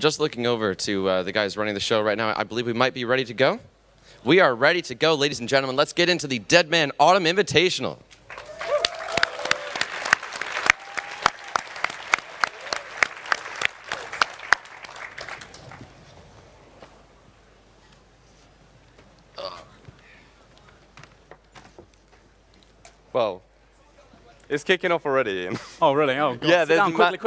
Just looking over to the guys running the show right now, I believe we might be ready to go. We are ready to go, ladies and gentlemen. Let's get into the Deadman Autumn Invitational. Well, it's kicking off already, Ian. Oh, really? Oh, God. Yeah, Sit down quick.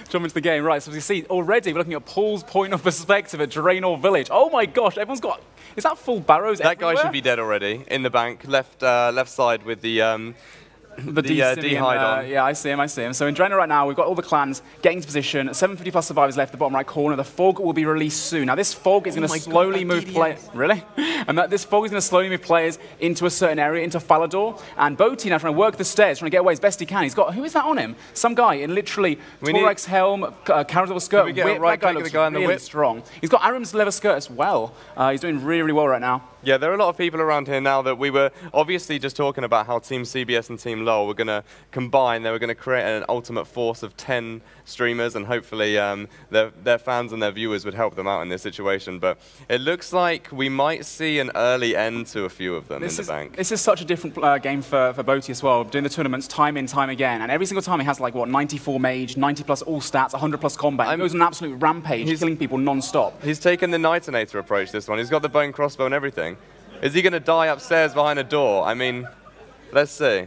Jump into the game. Right, so as you see, already we're looking at Paul's point of perspective at Draenor Village. Oh my gosh, everyone's got... Is that full barrows That everywhere? guy should be dead already, in the bank, left side with the D hide on. Yeah, I see him. So in Draenor right now, we've got all the clans getting into position. 750 plus survivors left, the bottom right corner. The fog will be released soon. Now this fog is going to slowly move players. Really? And this fog is going to slowly move players into a certain area, into Falador. And Boaty now trying to work the stairs, trying to get away as best he can. He's got, who is that on him? Some guy in literally Torex helm, Carador skirt. We get a right click of the guy on the whip. Strong. He's got Aram's leather skirt as well. He's doing really, really well right now. Yeah, there are a lot of people around here now that we were obviously just talking about how Team CBS and Team LoL were going to combine. They were going to create an ultimate force of 10 streamers, and hopefully their fans and their viewers would help them out in this situation. But it looks like we might see an early end to a few of them in the bank. This is such a different game for Boaty as well, doing the tournaments time in, time again. And every single time he has like, what, 94 mage, 90 plus all stats, 100 plus combat. He goes on an absolute rampage, killing people non-stop. He's taken the Nightinator approach this one. He's got the bone crossbow and everything. Is he going to die upstairs behind a door? I mean, let's see.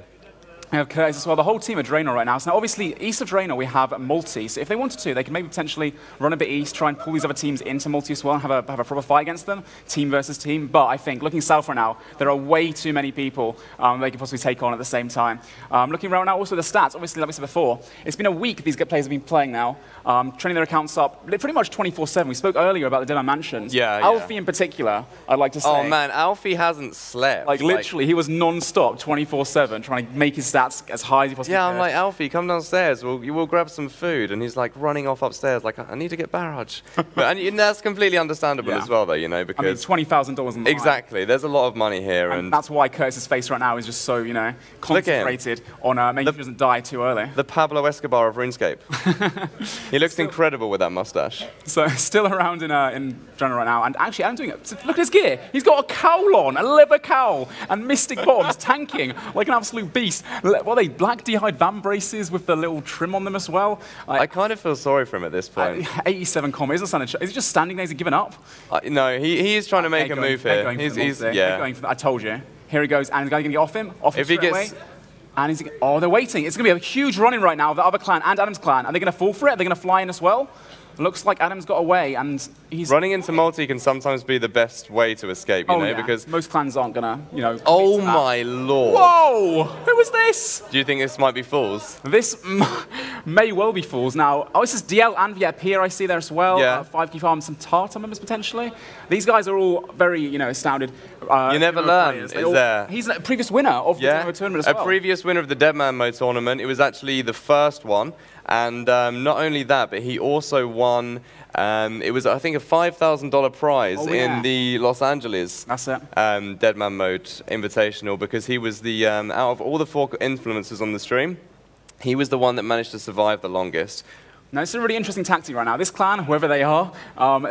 We have Curtis as well, the whole team of Draenor right now. So now obviously, east of Draenor, we have multi. So if they wanted to, they could maybe potentially run a bit east, try and pull these other teams into multi as well, and have a proper fight against them, team versus team. But I think, looking south right now, there are way too many people they could possibly take on at the same time. Looking around now, also the stats, obviously, like we said before, it's been a week these players have been playing now, training their accounts up pretty much 24/7. We spoke earlier about the Deadman Mansions. Yeah, Alfie in particular, I'd like to say. Oh man, Alfie hasn't slept. Like literally, he was non-stop, 24/7, trying to make his stats as high as he possibly could. I'm like, Alfie, come downstairs. We'll grab some food. And he's like running off upstairs, like, I need to get barrage. and that's completely understandable as well, though, you know, because I mean, $20,000 on the line. Exactly. There's a lot of money here, and that's why Curtis's face right now is just so, you know, concentrated on making sure he doesn't die too early. The Pablo Escobar of RuneScape. He looks incredible with that mustache. So still around in Draenor right now, and actually I'm doing it. Look at his gear. He's got a cowl on, a leather cowl, and mystic bombs, tanking like an absolute beast. What are they? Black D-hide van braces with the little trim on them as well. I kind of feel sorry for him at this point. 87 comma. Is he just standing there? Is he giving up? No, he is trying to make a move here. I told you. Here he goes, and he's going to get off him. If he gets. And he's, oh, they're waiting. It's going to be a huge run-in right now of the other clan and Adam's clan. Are they going to fall for it? Are they going to fly in as well? Looks like Adam's got away, and he's... Running into multi can sometimes be the best way to escape, you know, because... most clans aren't going to, you know... Oh, my lord. Whoa! Who was this? Do you think this might be fools? This may well be fools. Now, this is DL and VIP here I see there as well. Yeah. 5K Farm, some Tartar members potentially. These guys are all very, you know, astounded. You never learn, is there? He's a previous winner of the tournament as well. A previous winner of the Deadmanmode tournament. It was actually the first one. And not only that, but he also won, it was, I think, a $5,000 prize in the Los Angeles Deadmanmode Invitational, because he was the, out of all the 4 influencers on the stream, he was the one that managed to survive the longest. Now, it's a really interesting tactic right now. This clan, whoever they are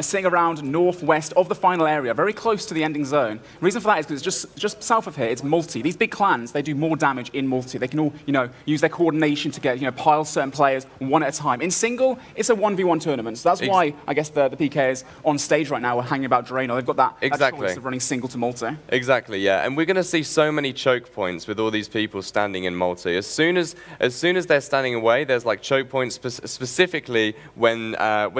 sitting around northwest of the final area, very close to the ending zone. The reason for that is because it's just south of here, it's multi. These big clans, they do more damage in multi. They can all, you know, use their coordination to get, you know, pile certain players one at a time. In single, it's a 1v1 tournament. So that's why, I guess, the PKs on stage right now are hanging about Draenor. They've got that choice of running single to multi. Exactly, yeah. And we're going to see so many choke points with all these people standing in multi. As soon as they're standing away, there's like choke points specifically when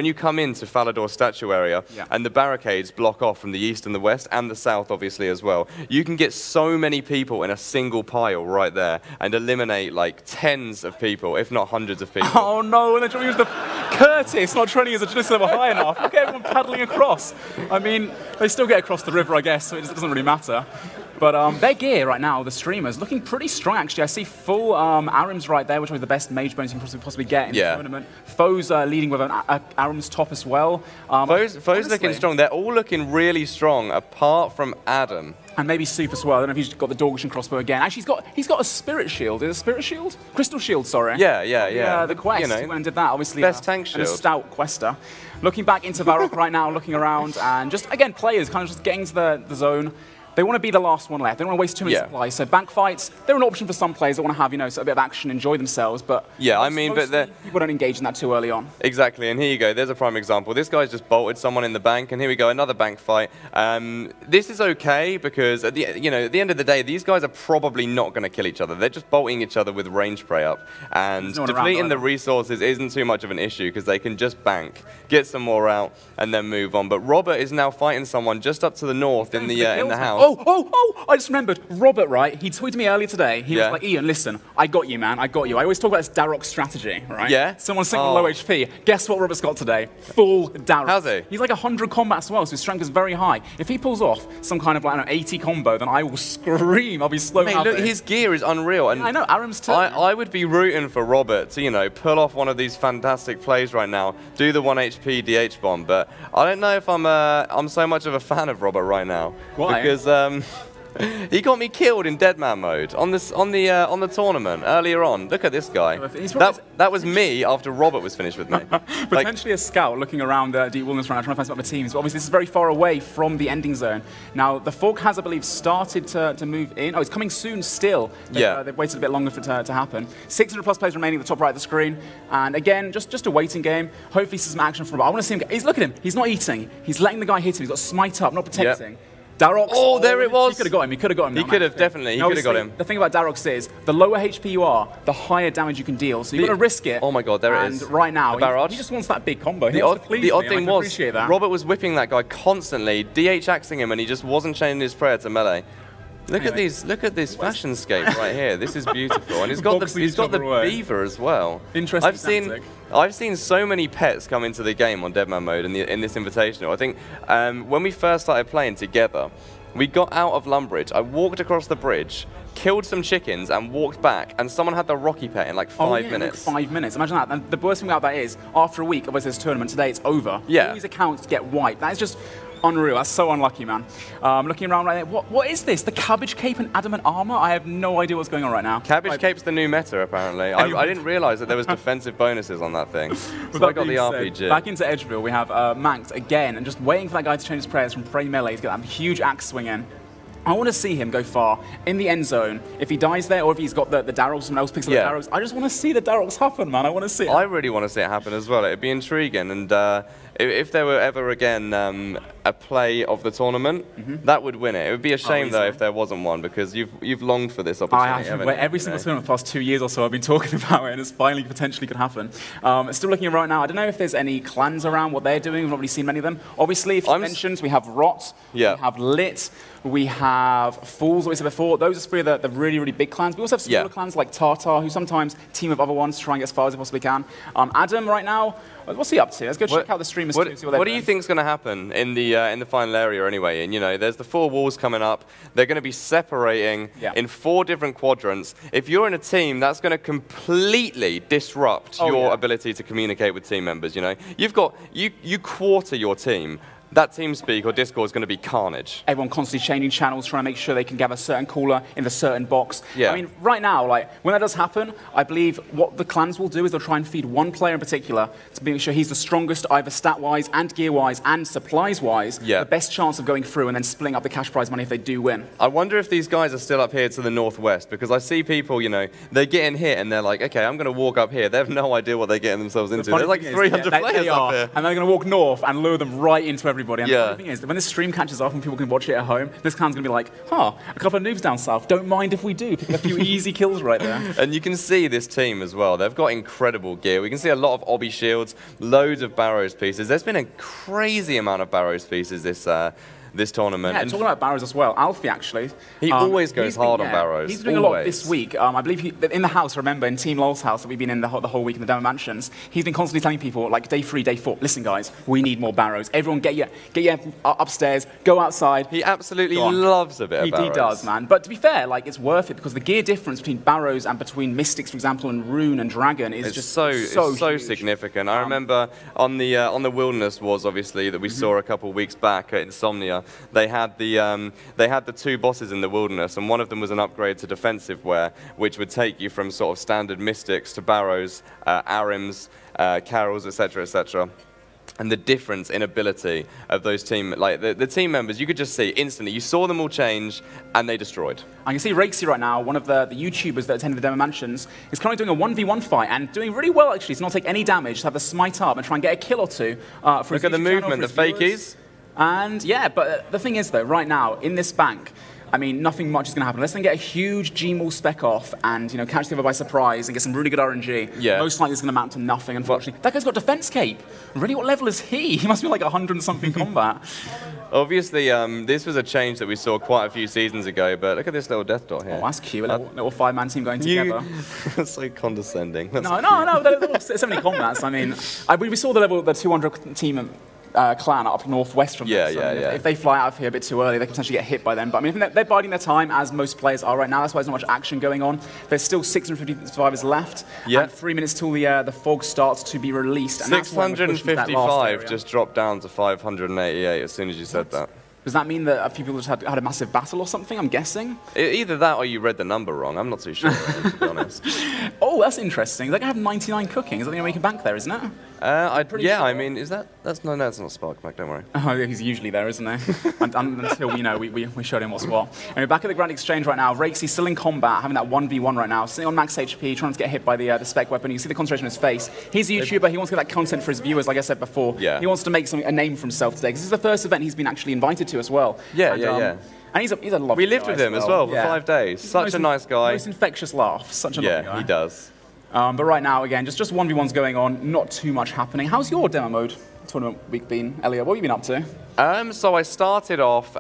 you come into Falador statue area and the barricades block off from the east and the west and the south obviously as well. You can get so many people in a single pile right there and eliminate like tens of people, if not hundreds of people. Oh no, and they're trying to use the Curtis not training as a journalist level high enough. Look at everyone paddling across. I mean, they still get across the river, I guess, so it doesn't really matter. But their gear right now, the streamers, looking pretty strong, actually. I see full Arims right there, which was the best mage bones you can possibly get in the tournament. Foes leading with an Arims top as well. Foes looking strong. They're all looking really strong, apart from Adam. And maybe Super as well. I don't know if he's got the Dorgushan crossbow again. Actually, he's got a Spirit Shield. Is it a Spirit Shield? Crystal Shield, sorry. Yeah. The quest, You know, he went and did that, obviously. best tank and a shield. stout quester. Looking back into Varrock right now, looking around, and just, again, players kind of just getting to the zone. They want to be the last one left. They don't want to waste too many supplies. So bank fights, they're an option for some players that want to have, you know, a bit of action, enjoy themselves. But yeah, I mean, but people don't engage in that too early on. Exactly, and here you go. There's a prime example. This guy's just bolted someone in the bank, and here we go, another bank fight. This is okay because at the end of the day, these guys are probably not going to kill each other. They're just bolting each other with range spray up, and depleting the resources isn't too much of an issue because they can just bank, get some more out, and then move on. But Robert is now fighting someone just up to the north in the house. Oh! I just remembered. Robert, right? He tweeted me earlier today. He was like, Ian, listen, I got you, man. I got you. I always talk about this Darrock strategy, right? Yeah. Someone's single low HP. Guess what Robert's got today? Full Darrock. How's he? He's like 100 combat as well, so his strength is very high. If he pulls off some kind of like 80 combo, then I will scream. I'll be slow. Mate, look, his gear is unreal. And I know, Aram's too. I would be rooting for Robert to, you know, pull off one of these fantastic plays right now, do the 1 HP DH bomb, but I don't know if I'm so much of a fan of Robert right now. Why? Because he got me killed in Deadmanmode on the tournament earlier on. Look at this guy. That was me after Robert was finished with me. Potentially a scout looking around the deep wilderness right now, trying to find some other teams. But obviously, this is very far away from the ending zone. Now, the Fork has, I believe, started to move in. Oh, it's coming soon still. They've waited a bit longer for it to happen. 600 plus players remaining at the top right of the screen. And again, just a waiting game. Hopefully, see some action from him. I want to see him. Look at him. He's not eating. He's letting the guy hit him. He's got smite up, not protecting. Yep. Darrox. Oh, there it was. He could have got him. He could have got him. He could have, definitely. He could have got him. The thing about Darrox is, the lower HP you are, the higher damage you can deal. So you've got to risk it. Oh my god, there it is. And right now, he just wants that big combo. The odd thing was, Robert was whipping that guy constantly, DH-axing him, and he just wasn't changing his prayer to melee. Look at this fashion scape right here. This is beautiful, and he's got the beaver as well. Interesting. I've seen so many pets come into the game on Deadmanmode in this invitational. I think when we first started playing together, we got out of Lumbridge. I walked across the bridge, killed some chickens, and walked back, and someone had the Rocky pet in like 5 minutes. 5 minutes. Imagine that. And the worst thing about that is, after a week of this tournament, today it's over. Yeah. All these accounts get wiped. That is just unreal. That's so unlucky, man. Looking around right there, what is this? The Cabbage Cape and Adamant Armor? I have no idea what's going on right now. Cabbage Cape's the new meta, apparently. I didn't realize that there was defensive bonuses on that thing. So I got the RPG. Back into Edgeville, we have Manx again, and just waiting for that guy to change his prayers from Prey Melee to get that huge axe swing in. I want to see him go far in the end zone. If he dies there, or if he's got the Darrows, someone else picks up the Darrows. I just want to see the Darrows happen, man. I want to see it. I really want to see it happen as well. It'd be intriguing. And if there were ever again a play of the tournament, that would win it. It would be a shame though if there wasn't one, because you've longed for this opportunity. I have. Every single tournament for the past 2 years or so, I've been talking about it, and it's finally potentially could happen. Still looking right now. I don't know if there's any clans around, what they're doing. We've not really seen many of them. Obviously, if you mentioned, we have Rot, we have Lit, we have Fools, like we said before. Those are three of the really, really big clans. We also have smaller clans like Tartar, who sometimes team with other ones to try and get as far as they possibly can. Adam right now, what's he up to? Let's go check out the streamers too. See what do you think's going to happen in the final area anyway? And you know, there's the 4 walls coming up. They're going to be separating in 4 different quadrants. If you're in a team, that's going to completely disrupt your ability to communicate with team members. You know, you quarter your team. That TeamSpeak or Discord is going to be carnage. Everyone constantly changing channels, trying to make sure they can gather a certain cooler in the certain box. Yeah. I mean, right now, like when that does happen, I believe what the clans will do is they'll try and feed one player in particular to make sure he's the strongest, either stat-wise and gear-wise and supplies-wise. The best chance of going through and then splitting up the cash prize money if they do win. I wonder if these guys are still up here to the northwest, because I see people, you know, they're getting hit and they're like, okay, I'm going to walk up here. They have no idea what they're getting themselves into. There's like 300 players up here. And they're going to walk north and lure them right into everybody. And the funny thing is, when this stream catches up and people can watch it at home, this clan's going to be like, a couple of noobs down south, don't mind if we do. Picking a few easy kills right there. And you can see this team as well. They've got incredible gear. We can see a lot of obby shields, loads of Barrows pieces. There's been a crazy amount of Barrows pieces this tournament. Yeah, talking about Barrows as well, Alfie actually. He always goes hard on Barrows. He's doing a lot this week. I believe in the house, remember, in Team Lol's house that we've been in the whole week in the Demo Mansions, he's been constantly telling people, like day 3, day 4, listen guys, we need more Barrows. Everyone get your upstairs, go outside. He absolutely loves a bit of Barrows. He does, man. But to be fair, like it's worth it because the gear difference between Barrows and between Mystics, for example, and Rune and Dragon is just so significant. I remember on the Wilderness Wars, obviously, that we saw a couple of weeks back at Insomnia, they had the 2 bosses in the wilderness, and one of them was an upgrade to defensive wear, which would take you from sort of standard mystics to barrows, arims, carols, etc., etc. And the difference in ability of those team, like the team members, you could just see instantly. You saw them all change, and they destroyed. I can see Rakesy right now, one of the YouTubers that attended the Demo Mansions, is currently doing a 1v1 fight and doing really well, actually, to not take any damage, to have the smite up and try and get a kill or 2. For Look at the movement, the fakies. And yeah, but the thing is, though, right now, in this bank, I mean, nothing much is going to happen. Unless they get a huge Gmaul spec off and, you know, catch the other by surprise and get some really good RNG, yeah. Most likely it's going to amount to nothing, unfortunately. That guy's got defense cape. Really, what level is he? He must be like 100-something combat. Obviously, this was a change that we saw quite a few seasons ago, but look at this little death dot here. Oh, that's cute. A little 5-man team going together. That's so condescending. That's No. So many combats. I mean, we saw the 200 team clan up northwest from this. If they fly out of here a bit too early, they can potentially get hit by them. But I mean, they're biding their time, as most players are right now. That's why there's not much action going on. There's still 650 survivors left, and 3 minutes till the fog starts to be released. And 655 just dropped down to 588 as soon as you said that. Does that mean that a few people just had a massive battle or something, I'm guessing? Either that or you read the number wrong. I'm not too sure, to be honest. Oh, that's interesting. They're going to have 99 cooking. Is that the only way you can bank there, isn't it? Yeah, sure. I mean, that's not Spark Pack, don't worry. Oh, he's usually there, isn't he? Until, you know, we showed him what's what. Anyway, back at the Grand Exchange right now, Rakesy still in combat, having that 1v1 right now, sitting on max HP, trying to get hit by the spec weapon. You can see the concentration on his face. He's a YouTuber. He wants to get that content for his viewers, like I said before. Yeah. He wants to make a name for himself today, because this is the first event he's been actually invited to as well. Yeah. And he's a lovely We lived with him as well for 5 days. Such a nice guy. Most infectious laugh. Such a lovely guy. Yeah, he does. But right now, again, just 1v1s going on, not too much happening. How's your demo mode tournament week been, Elliot? What have you been up to? So I started off,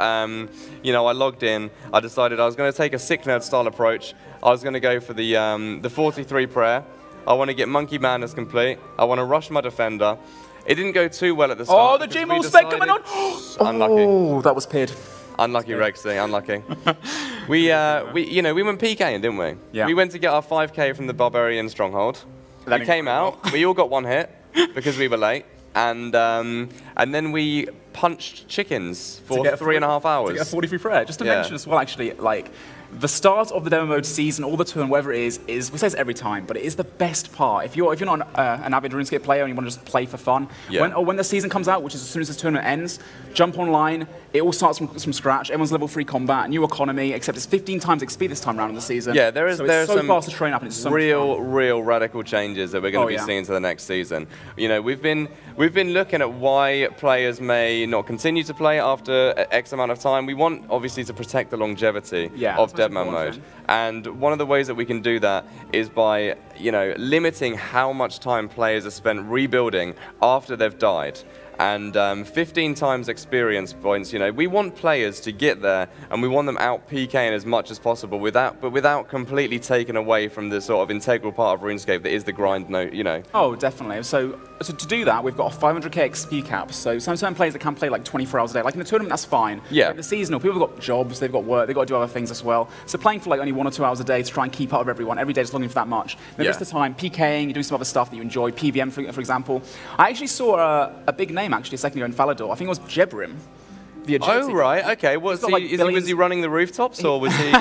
you know, I logged in. I decided I was going to take a sick nerd style approach. I was going to go for the 43 prayer. I want to get Monkey Madness complete. I want to rush my defender. It didn't go too well at the start. Oh, the Gmaul spec coming on! Unlucky. Oh, that was pid. Unlucky, Rexy, unlucky. We went PKing, didn't we? Yeah. We went to get our 5K from the Barbarian Stronghold. We came out, we all got 1 hit because we were late, and then we punched chickens for 3.5 hours. To get a 43 prayer. Just to mention as well, actually, like, the start of the demo mode season, all the tour, whatever it is, we say this every time, but it is the best part. If you're not an avid RuneScape player and you want to just play for fun, when the season comes out, which is as soon as this tournament ends, jump online. It all starts from scratch. Everyone's level 3 combat, new economy, except it's 15 times XP this time around in the season. Yeah, there's so some fast to train up, and it's so real radical changes that we're going to be seeing to the next season. You know, we've been looking at why players may not continue to play after X amount of time. We want obviously to protect the longevity of Deadmanmode, and one of the ways that we can do that is by, you know, limiting how much time players are spent rebuilding after they've died. And 15 times experience points, you know, we want players to get there, and we want them out PKing as much as possible, without completely taking away from the sort of integral part of RuneScape that is the grind, you know. Oh, definitely. So to do that, we've got a 500k XP cap. So some players that can play like 24 hours a day. Like in the tournament, that's fine. Yeah. But the seasonal, people have got jobs, they've got work, they've got to do other things as well. So playing for like only 1 or 2 hours a day to try and keep up with everyone, every day just longing for that much. Then just the time, PKing, you're doing some other stuff that you enjoy, PVM, for example. I actually saw a big name, actually, a second ago in Falador. I think it was Jebrim. Oh, right, okay. Was he running the rooftops, or was he...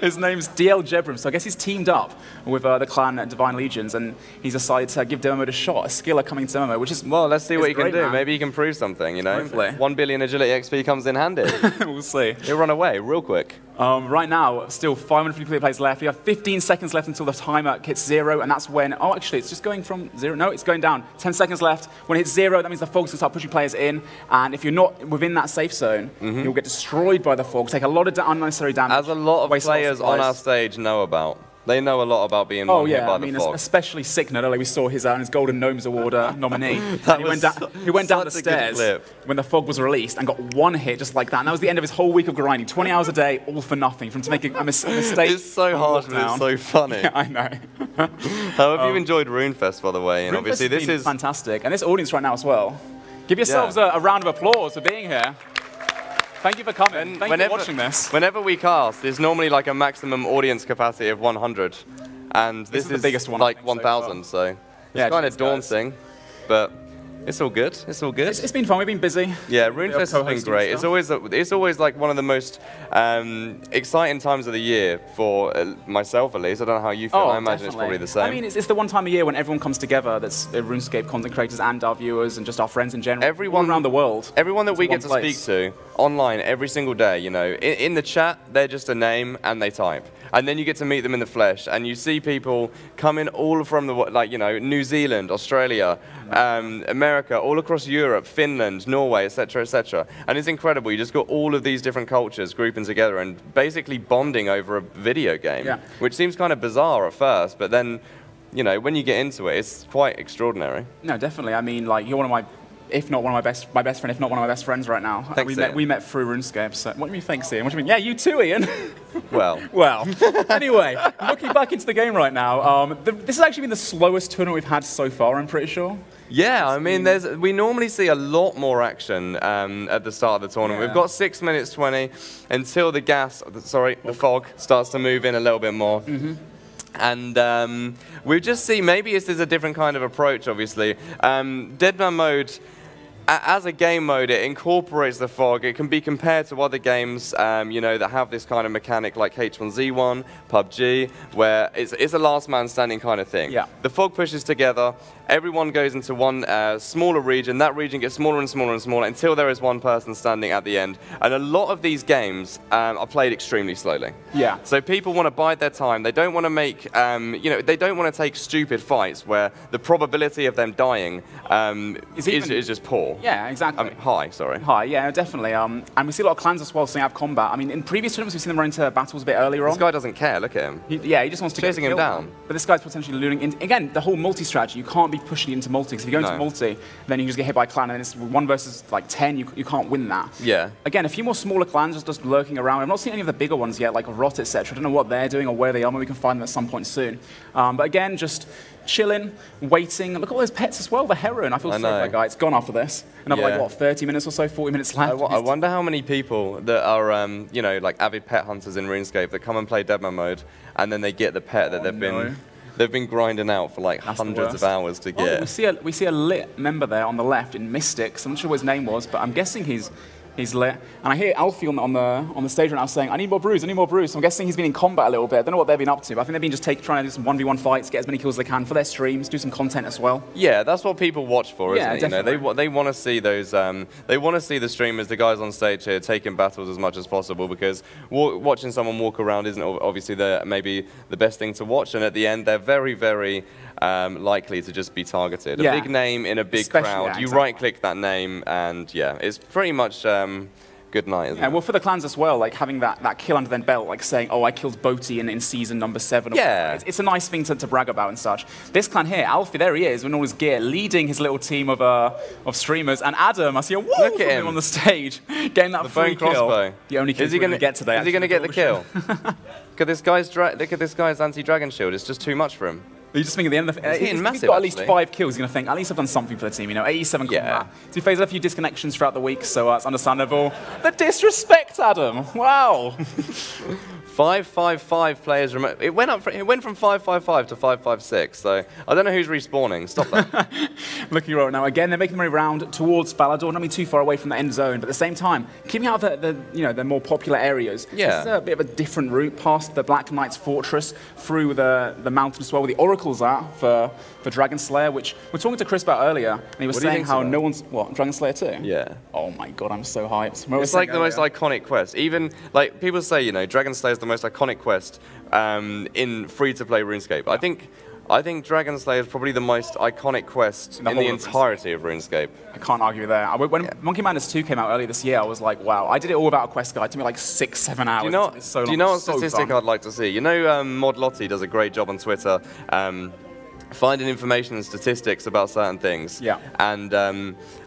His name's DL Jebrim, so I guess he's teamed up with the clan at Divine Legions, and he's decided to give demo mode a shot, a skiller coming to demo mode, which is... Well, let's see what he can do. Man. Maybe he can prove something, you know? Hopefully. 1 billion agility XP comes in handy. We'll see. He'll run away real quick. Right now, still 550 players left. We have 15 seconds left until the timer hits 0, and that's when... Oh, actually, it's just going from 0. No, it's going down. 10 seconds left. When it hits 0, that means the fog's going to start pushing players in, and if you're not within that safe zone, you'll get destroyed by the fog, take a lot of unnecessary damage. As a lot of players on our stage know about. They know a lot about being hit by the fog. Especially Sicknerd. Earlier we saw his Golden Gnomes Award nominee. He went down the stairs when the fog was released and got 1 hit just like that. And that was the end of his whole week of grinding. 20 hours a day, all for nothing, from to make a mistake. It's so harsh, but it's so funny. Yeah, I know. How have you enjoyed RuneFest, by the way? And obviously this is fantastic. And this audience right now as well. Give yourselves a round of applause for being here. Thank you for coming. Thank you for watching this. Whenever we cast, there's normally like a maximum audience capacity of 100. And this is the biggest one, like 1,000, so it's kind of daunting. But It's all good. It's all good. It's been fun. We've been busy. Yeah, RuneFest has been great. It's always like one of the most exciting times of the year for myself, at least. I don't know how you feel. I imagine it's probably the same. I mean, it's the one time of year when everyone comes together. That's the RuneScape content creators and our viewers and just our friends in general. Everyone all around the world. Everyone that we get to speak to online every single day. You know, in the chat, they're just a name and they type. And then you get to meet them in the flesh, and you see people coming all from the, like, you know, New Zealand, Australia, America, all across Europe, Finland, Norway, etc., etc. And it's incredible. You just got all of these different cultures grouping together and basically bonding over a video game, which seems kind of bizarre at first, but then, you know, when you get into it, it's quite extraordinary. No, definitely. I mean, like, you're one of my, if not one of my best friend, if not one of my best friends right now. Thanks, we met through RuneScape. So what do you mean, thanks, Ian? What do you mean? Yeah, you too, Ian. Well. Anyway, looking back into the game right now, this has actually been the slowest tournament we've had so far, I'm pretty sure. Yeah, I mean, we normally see a lot more action at the start of the tournament. Yeah. We've got 6 minutes 20 until the fog starts to move in a little bit more. And we just see, maybe this is a different kind of approach, obviously. Deadmanmode, as a game mode, it incorporates the fog. It can be compared to other games, you know, that have this kind of mechanic like H1Z1, PUBG, where it's a last man standing kind of thing. Yeah. The fog pushes together. Everyone goes into one smaller region. That region gets smaller and smaller and smaller until there is one person standing at the end. And a lot of these games are played extremely slowly. Yeah. So people want to bide their time. They don't want to make, you know, they don't want to take stupid fights where the probability of them dying is just poor. Yeah, exactly. High, sorry. High, yeah, definitely. And we see a lot of clans as well staying out of combat. I mean, in previous tournaments, we've seen them run into battles a bit earlier on. This guy doesn't care, look at him. He just wants to chasing him down. But this guy's potentially luring in. Again, the whole multi-strategy, you can't be pushing it into multi, because if you go into multi, then you just get hit by a clan, and then it's 1 versus like 10, you can't win that. Yeah. Again, a few more smaller clans just lurking around. I've not seen any of the bigger ones yet, like Rot, etc. I don't know what they're doing or where they are, maybe we can find them at some point soon. But again, just chilling, waiting. Look at all those pets as well, the heron. I feel sorry for that guy. It's gone after this. Another, like, what, 30 minutes or so, 40 minutes left? I wonder how many people that are, you know, like avid pet hunters in RuneScape that come and play Deadmanmode, and then they get the pet that they've been grinding out for like hundreds of hours to get. We see a lit member there on the left in Mystics. I'm not sure what his name was, but I'm guessing he's lit. And I hear Alfie on the stage right now saying, I need more brews, I need more brews. So I'm guessing he's been in combat a little bit. I don't know what they've been up to, but I think they've been just trying to do some 1v1 fights, get as many kills as they can for their streams, do some content as well. Yeah, that's what people watch for, isn't it? Definitely. You know, they want to see those, they want to see the streamers, the guys on stage here, taking battles as much as possible, because watching someone walk around isn't obviously maybe the best thing to watch, and at the end, they're very, very likely to just be targeted. A big name in a big crowd, you right-click that name, and it's pretty much good night, isn't it? Well, for the clans as well, like having that kill under their belt, like saying, oh, I killed Boaty in season number 7. It's a nice thing to brag about and such. This clan here, Alfie, there he is, in all his gear, leading his little team of streamers. And Adam, I see a wall from him on the stage, getting that free kill. Crossbow. The only kill he's going to get today. Is he going to get the kill? Look at this guy's anti-dragon shield. It's just too much for him. You just think at the end of the he's got at least 5 kills. He's going to think, at least I've done something for the team. You know, 87 combat. So he faced a few disconnections throughout the week, so it's understandable. The disrespect, Adam. Wow. 5-5-5 players remote. It went from 5-5-5 to 5-5-6. So I don't know who's respawning. Stop that. Looking right now, again, they're making their way round towards Falador, not be too far away from the end zone, but at the same time, keeping out of the more popular areas. Yeah. This is a bit of a different route past the Black Knight's fortress, through the mountain as well, where the oracles are for Dragon Slayer, which we're talking to Chris about earlier, and he was saying how no one's Dragon Slayer 2? Yeah. Oh my god, I'm so hyped. It's like the most iconic quest. Even like people say, you know, Dragon Slayer is the most iconic quest in free-to-play RuneScape. I think Dragon Slayer is probably the most iconic quest in the entirety of RuneScape. I can't argue there. When Monkey Madness 2 came out earlier this year, I was like, wow, I did it all without a quest guide. It took me like 6-7 hours. Do you know what statistic I'd like to see? You know, Mod Lottie does a great job on Twitter finding information and statistics about certain things. Yeah. And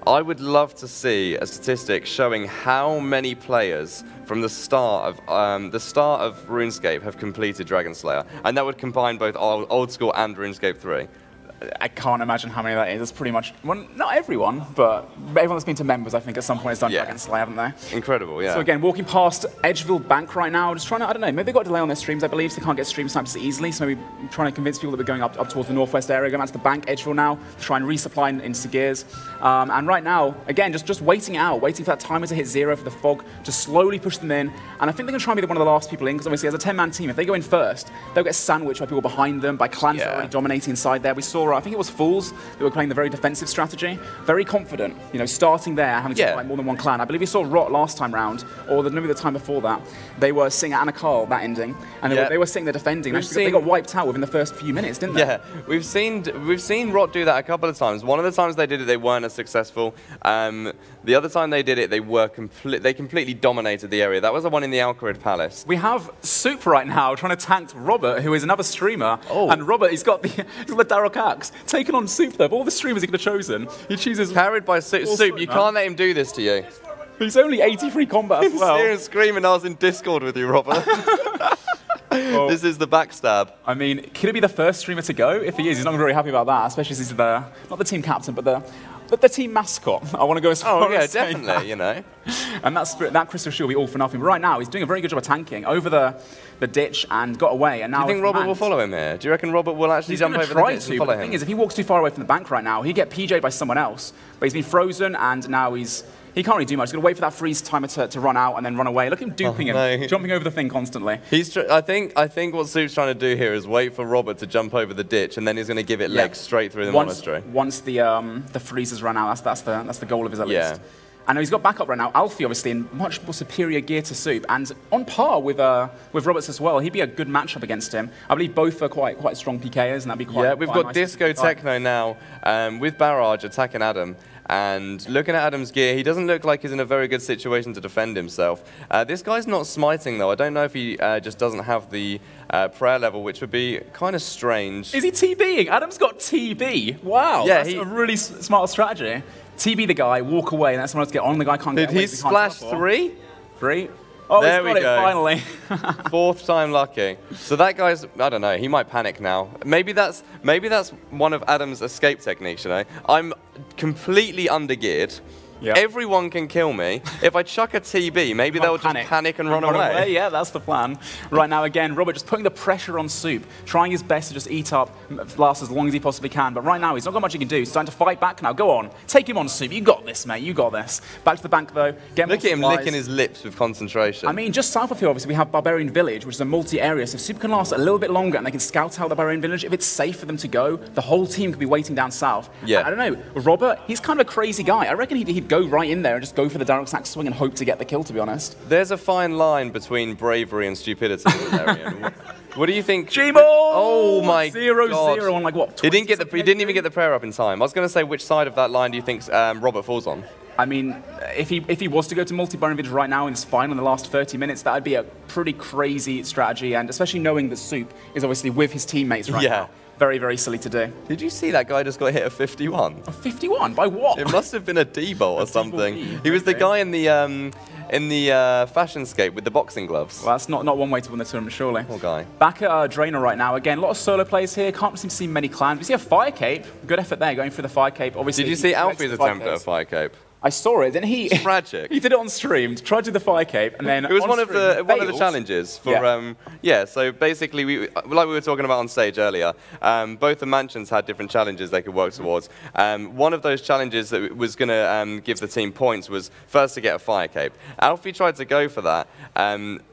I would love to see a statistic showing how many players from the start of RuneScape have completed Dragon Slayer, and that would combine both old school and RuneScape 3. I can't imagine how many that is. It's pretty much, well, not everyone, but everyone that's been to members, I think, at some point has done Dragon Slay, haven't they? Incredible, yeah. So again, walking past Edgeville Bank right now, just trying to, I don't know, maybe they've got a delay on their streams, I believe, so they can't get stream snipes easily, so maybe trying to convince people that we're going up towards the northwest area, going back to the bank, Edgeville now, to try and resupply into gears. And right now, again, just waiting out, waiting for that timer to hit 0 for the fog, to slowly push them in. And I think they're going to try and be one of the last people in, because obviously as a 10-man team, if they go in first, they'll get sandwiched by people behind them, by clans that are already dominating inside there. We saw, I think it was Fools, that were playing the very defensive strategy, very confident, you know, starting there, having to fight more than one clan. I believe we saw Rot last time round, or maybe the time before that, they were sitting at Anakal, that ending, and they were sitting there defending. They got wiped out within the first few minutes, didn't they? Yeah, we've seen Rot do that a couple of times. One of the times they did it, they weren't as successful. The other time they did it, they completely dominated the area. That was the one in the Alcarid Palace. We have Soup right now trying to tank Robert, who is another streamer, and Robert, he's got the Darok Axe, taking on Soup though. Of all the streamers he could have chosen, he chooses... Carried by Soup, you can't let him do this to you. He's only 83 combat as well. Hearing screaming, I was in Discord with you, Robert. Well, this is the backstab. I mean, could he be the first streamer to go? If he is, he's not very happy about that, especially as he's not the team captain, but the team mascot. I want to go as far as definitely, that. You know. And that Crystal Shield will be all for nothing. But right now, he's doing a very good job of tanking over the ditch and got away. And now do you think Robert will follow him here? Do you reckon Robert will actually jump over the ditch and follow him? The thing is, if he walks too far away from the bank right now, he'd get PJ'd by someone else. But he's been frozen, and now he can't really do much. He's going to wait for that freeze timer to run out and then run away. Look at him duping him, jumping over the thing constantly. I think what Soup's trying to do here is wait for Robert to jump over the ditch, and then he's going to give it legs straight through the monastery. Once the freeze has run out, that's the goal of his at least. And he's got backup right now. Alfie, obviously, in much more superior gear to Soup, and on par with Roberts as well. He'd be a good matchup against him. I believe both are quite strong PKers, and that'd be quite. Yeah, we've got Disco Techno now with Barrage attacking Adam. And looking at Adam's gear, he doesn't look like he's in a very good situation to defend himself. This guy's not smiting, though. I don't know if he just doesn't have the prayer level, which would be kind of strange. Is he TBing? Adam's got TB. Wow, that's a really smart strategy. TB the guy, walk away, and that's someone else to get on. The guy can't get away. Did he splash 3? 3? Oh, there he's got it, finally. 4th time lucky. So that guy's, I don't know, he might panic now. Maybe that's one of Adam's escape techniques, you know. I'm completely undergeared. Yep. Everyone can kill me. If I chuck a TB, maybe they'll just panic and run away. Yeah, that's the plan. Right now, again, Robert just putting the pressure on Soup, trying his best to just eat up, last as long as he possibly can. But right now, he's not got much he can do. He's starting to fight back now. Go on. Take him on, Soup. You got this, mate. You got this. Back to the bank, though. Look at him licking his lips with concentration. I mean, just south of here, obviously, we have Barbarian Village, which is a multi-area. So if Soup can last a little bit longer and they can scout out the Barbarian Village, if it's safe for them to go, the whole team could be waiting down south. Yeah. I don't know. Robert, he's kind of a crazy guy. I reckon he'd go right in there and just go for the Darok Axe swing and hope to get the kill, to be honest. There's a fine line between bravery and stupidity in this area. What do you think? G-Ball! Oh my 0-0 on like what? He didn't even get the prayer up in time. I was going to say, which side of that line do you think Robert falls on? I mean, if he was to go to multi-Barbarian Village right now in this final in the last 30 minutes, that would be a pretty crazy strategy, and especially knowing that Soup is obviously with his teammates right now. Very, very silly to do. Did you see that guy just got hit a 51? A 51? By what? It must have been a D-bolt or something. He was the guy in the fashionscape with the boxing gloves. Well, that's not one way to win the tournament, surely. Poor guy. Back at Draenor right now. Again, a lot of solo players here. Can't seem to see many clans. We see a fire cape. Good effort there, going through the fire cape. Obviously. Did you see Alfie's attempt at a fire cape? I saw it, didn't he? It's tragic. He did it on stream, tried to do the fire cape, and then it was one of the challenges for so basically like we were talking about on stage earlier, both the mansions had different challenges they could work towards. One of those challenges that was going to give the team points was first to get a fire cape. Alfie tried to go for that.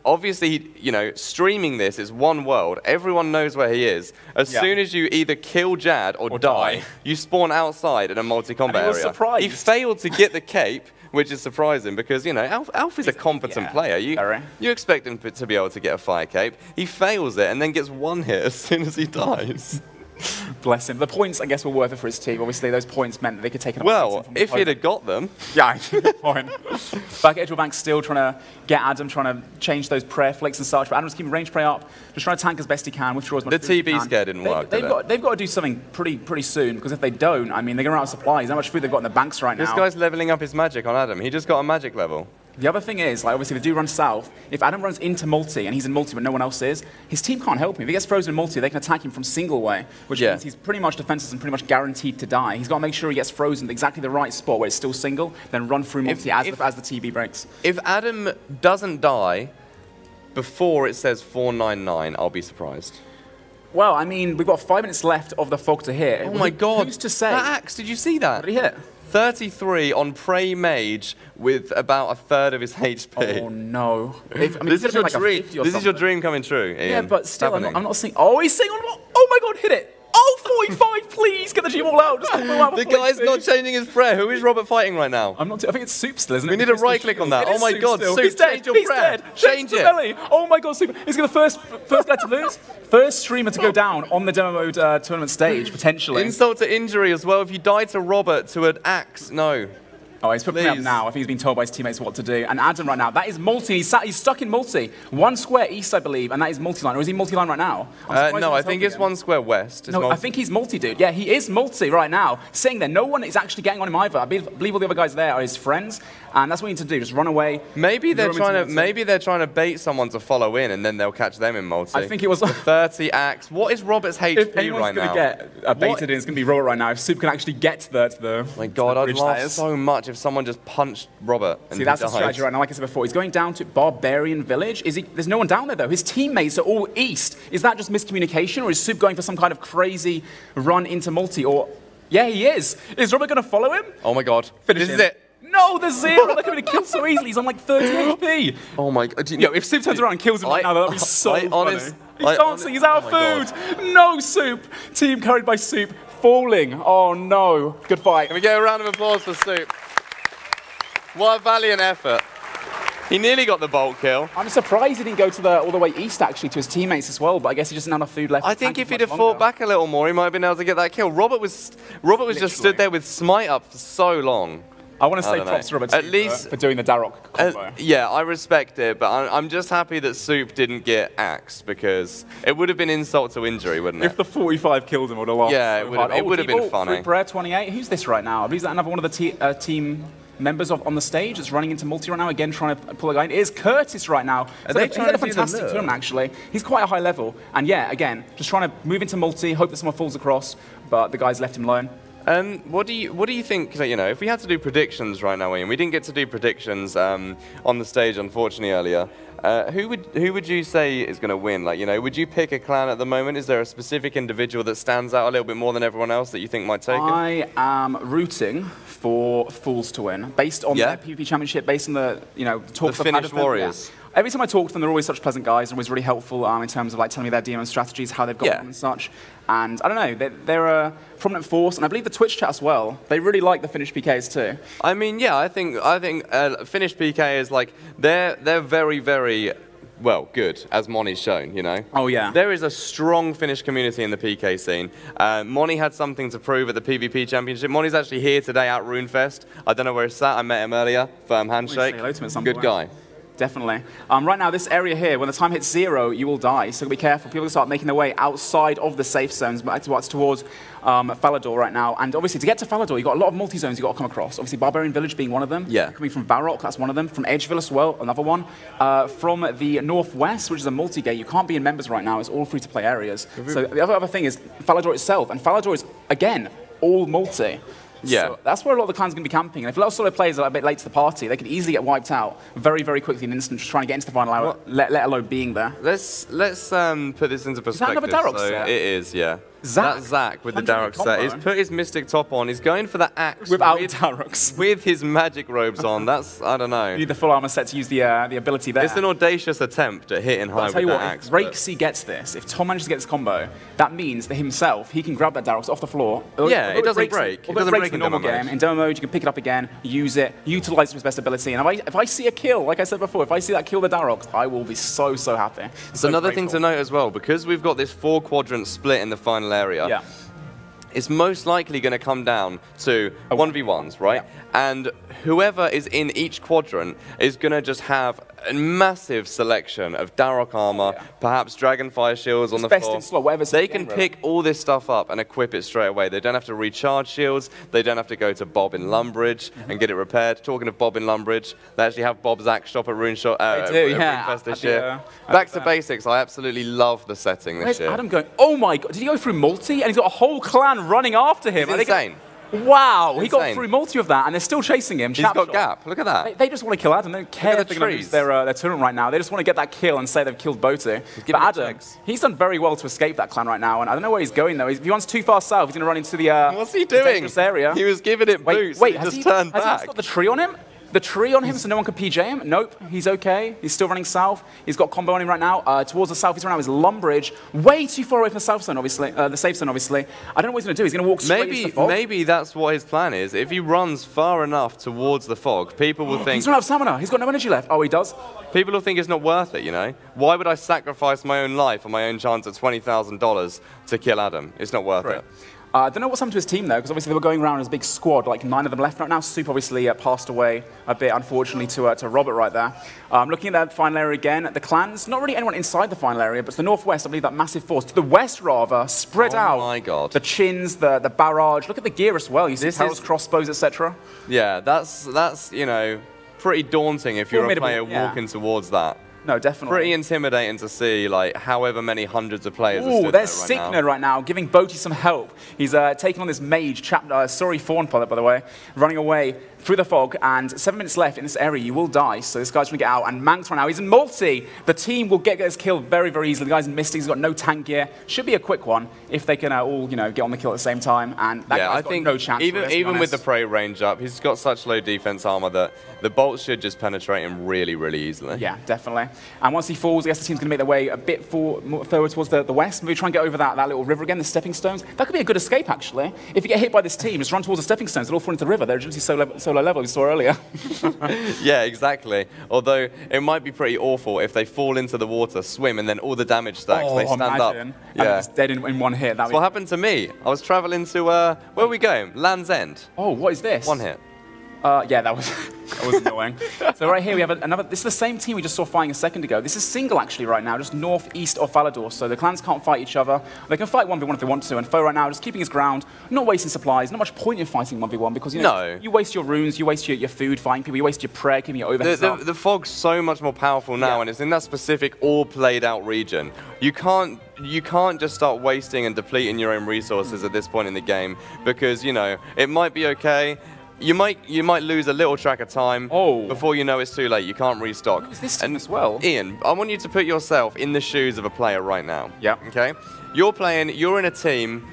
Obviously, streaming this is one world. Everyone knows where he is. As soon as you either kill Jad or die, you spawn outside in a multi-combat area. Surprised. He failed to get the cape, which is surprising because, Alfie's a competent player. You expect him to be able to get a fire cape. He fails it and then gets one hit as soon as he dies. Bless him. The points, I guess, were worth it for his team. Obviously, those points meant that they could take an Well, if he'd have got them. Yeah, good point. Back at Edgeville Bank, still trying to get Adam, trying to change those prayer flicks and such. But Adam's keeping range prayer up, just trying to tank as best he can, withdraw as much food as he can. The TB scare didn't work, They've got to do something pretty soon, because if they don't, I mean, they're going to run out of supplies. How much food they've got in the banks right now. This guy's leveling up his magic on Adam. He just got a magic level. The other thing is, like, obviously, they do run south. If Adam runs into multi, and he's in multi but no one else is, his team can't help him. If he gets frozen in multi, they can attack him from single way, which means he's pretty much defenseless and pretty much guaranteed to die. He's got to make sure he gets frozen at exactly the right spot where it's still single, then run through multi as the TB breaks. If Adam doesn't die before it says 499, I'll be surprised. Well, I mean, we've got 5 minutes left of the fog to hit. Oh my god. Who's to say? That axe, did you see that? What did he hit? 33 on Prey Mage with about a third of his HP. Oh no. This is your dream. This is your dream coming true, Ian. Yeah, but still, I'm not seeing. Oh, he's saying, oh my god, hit it. Oh, 45, please, get the G ball out. Just out the guy's not changing his prayer. Who is Robert fighting right now? I think it's Soup still, isn't it? We need a right click on that. Oh my god, Soup, he's dead. change your prayer. Change it. Belly. Oh my god, Soup. He's going to first player to lose. First streamer to go down on the demo mode tournament stage, potentially. Insult to injury as well. If you die to Robert to an axe, no. Oh, he's putting up now. I think he's been told by his teammates what to do. And Adam right now, that is multi. He's stuck in multi. 1 square east, I believe, and that is multi-line. Or is he multi-line right now? No, I think it's 1 square west. No, I think he's multi, dude. Yeah, he is multi right now. Sitting there. No one is actually getting on him either. I believe all the other guys there are his friends. And that's what you need to do. Just run away. Maybe they're trying to bait someone to follow in, and then they'll catch them in multi. I think it was 30 axe. What is Robert's HP if anyone's right now? Get baited in, it's going to be Robert right now. If Soup can actually get to the my God, I'd laugh so much if someone just punched Robert. And see, that's the strategy right now. Like I said before, he's going down to Barbarian Village. There's no one down there though. His teammates are all east. Is that just miscommunication, or is Soup going for some kind of crazy run into multi? Or yeah, he is. Is Robert going to follow him? Oh my God, this is it. No, there's 0. They're going to kill so easily. He's on like 30 HP. Oh my God. Yo, if Soup turns around and kills him right now, that would be so funny. He's dancing. He's out of food. No, Soup. Team carried by Soup falling. Oh no. Good fight. Can we get a round of applause for Soup? What a valiant effort. He nearly got the bolt kill. I'm surprised he didn't go to all the way east, actually, to his teammates as well, but I guess he just didn't have enough food left. I think if he'd have fought back a little more, he might have been able to get that kill. Robert was just stood there with Smite up for so long. I want to say props to Robert at least for doing the Darroch combo. Yeah, I respect it, but I'm just happy that Soup didn't get axed, because it would have been insult to injury, wouldn't it? If the 45 killed him, would have lost. Yeah, it would have been funny. Rare 28. Who's this right now? Is that another one of the team members on the stage that's running into multi right now, again trying to pull a guy in? It is Curtis right now. He's had a fantastic tournament, actually. He's quite a high level. And yeah, again, just trying to move into multi, hope that someone falls across, but the guy's left him alone. What do you think, you know, if we had to do predictions right now, Ian, we didn't get to do predictions on the stage, unfortunately, earlier. Who would you say is going to win? Like, you know, would you pick a clan at the moment? Is there a specific individual that stands out a little bit more than everyone else that you think might take it? I am rooting for Fools to win, based on their PvP championship, based on the, you know, talks the Finnish Warriors. Yeah. Every time I talk to them, they're always such pleasant guys, always really helpful in terms of like telling me their DM strategies, how they've got them and such. And I don't know, they're a prominent force, and I believe the Twitch chat as well. They really like the Finnish PKs too. I mean, yeah, I think Finnish PK is like they're very, very well good, as Moni's shown. You know. Oh yeah. There is a strong Finnish community in the PK scene. Moni had something to prove at the PvP championship. Moni's actually here today at RuneFest. I don't know where he's at. I met him earlier. Firm handshake. Say hello to him at some good point. Guy. Definitely. Right now, this area here, when the time hits 0, you will die. So be careful. People will start making their way outside of the safe zones, but towards Falador right now. And obviously, to get to Falador, you've got a lot of multi-zones you've got to come across. Obviously, Barbarian Village being one of them. Yeah. Coming from Varrock, that's one of them. From Edgeville as well, another one. From the northwest, which is a multi-gate, you can't be in members right now. It's all free-to-play areas. So the other thing is Falador itself. And Falador is, again, all multi. Yeah. So that's where a lot of the clans are going to be camping. And if a lot of solo players are a bit late to the party, they could easily get wiped out very, very quickly in an instant, just trying to get into the final hour, let alone being there. Let's put this into perspective. Is that another Darroch set? It is, yeah. Zach? That's Zach with the Darroch set. He's put his Mystic top on. He's going for the axe. Without Darrochs. With his magic robes on. That's, I don't know. You need the full armor set to use the ability there. It's an audacious attempt at hitting high with that axe. If Rakesy gets this, if Tom manages to get this combo, that means that himself, he can grab that Darroch off the floor. Yeah, it doesn't break. It doesn't break in normal game. In demo mode, you can pick it up again, use it, utilize it to his best ability. And if I see a kill, like I said before, if I see that kill the Darroch, I will be so, so happy. So another thing to note as well, because we've got this 4-quadrant split in the final area, it's most likely going to come down to 1v1s, right? and whoever is in each quadrant is going to just have a massive selection of Darok armor, perhaps Dragonfire shields on the best floor. in slot, whatever's They in the can game, pick all this stuff up and equip it straight away. They don't have to recharge shields. They don't have to go to Bob in Lumbridge and get it repaired. Talking of Bob in Lumbridge, they actually have Bob's Axe shop at RuneFest this year. Back to basics. I absolutely love the setting this year. Adam going, oh my god, did he go through multi? And he's got a whole clan running after him. It's insane. Wow, he got through multi of that, and they're still chasing him. He's got gap. Look at that. They just want to kill Adam. They don't care if they're going to lose their tournament right now. They just want to get that kill and say they've killed Botu. But Adam, he's done very well to escape that clan right now, and I don't know where he's going, though. If he runs too far south, he's going to run into the What's he doing? dangerous area. He was giving it boost. Wait, he has just turned back. Has he got the tree on him? The tree on him so no one can PJ him? Nope, he's okay. He's still running south. He's got combo on him right now. Towards the south, he's running out with Lumbridge. Way too far away from the south zone, obviously. The safe zone, obviously. I don't know what he's going to do. He's going to walk straight into the fog. Maybe that's what his plan is. If he runs far enough towards the fog, people will think... He's run out of stamina. He's got no energy left. Oh, he does? People will think it's not worth it, you know? Why would I sacrifice my own life or my own chance at $20,000 to kill Adam? It's not worth it. I don't know what's happened to his team, though, because obviously they were going around as a big squad, like 9 of them left right now. Soup obviously passed away a bit, unfortunately, to Robert right there. Looking at that final area again, the clans, not really anyone inside the final area, but to the northwest, I believe that massive force. To the west, rather, spread out. Oh, my God. The chins, the barrage. Look at the gear as well. You see Harold's crossbows, etc. Yeah, that's, you know, pretty daunting if you're a player walking towards that. No, definitely. Pretty intimidating to see, like, however many hundreds of players Ooh, there's Sickner right now, giving Boty some help. He's taking on this mage, sorry, Fawn pilot, by the way, running away through the fog, and 7 minutes left in this area, you will die, so this guy's trying to get out, and Manx right now, he's in multi. The team will get this kill very, very easily. The guy's in Mystic, he's got no tank gear. Should be a quick one, if they can all, you know, get on the kill at the same time, and that guy's got no chance. Even with the prey range up, he's got such low defense armor that the bolts should just penetrate him really, really easily. Yeah, definitely. And once he falls, I guess the team's going to make their way a bit further towards the west. Maybe try and get over that little river again, the stepping stones. That could be a good escape, actually. If you get hit by this team, just run towards the stepping stones. They'll all fall into the river. They're just so low level, we saw earlier. Yeah, exactly. Although it might be pretty awful if they fall into the water, swim, and then all the damage stacks. They stand up. Yeah, it's dead in one hit. That's what happened to me. I was traveling to where are we going? Land's End. Oh, what is this? 1 hit. Yeah, that was annoying. So right here we have another. This is the same team we just saw fighting a second ago. This is single actually right now, just northeast of Falador. So the clans can't fight each other. They can fight 1v1 if they want to. And Foe right now just keeping his ground, not wasting supplies. Not much point in fighting 1v1 because you know you waste your runes, you waste your food fighting people, you waste your prayer, keeping your overhead up. The fog's so much more powerful now, and it's in that specific all played out region. You can't just start wasting and depleting your own resources at this point in the game because you know it might be okay. You might lose a little track of time before you know it's too late. You can't restock. Is this team as well? Ian, I want you to put yourself in the shoes of a player right now. Yeah. Okay? You're in a team.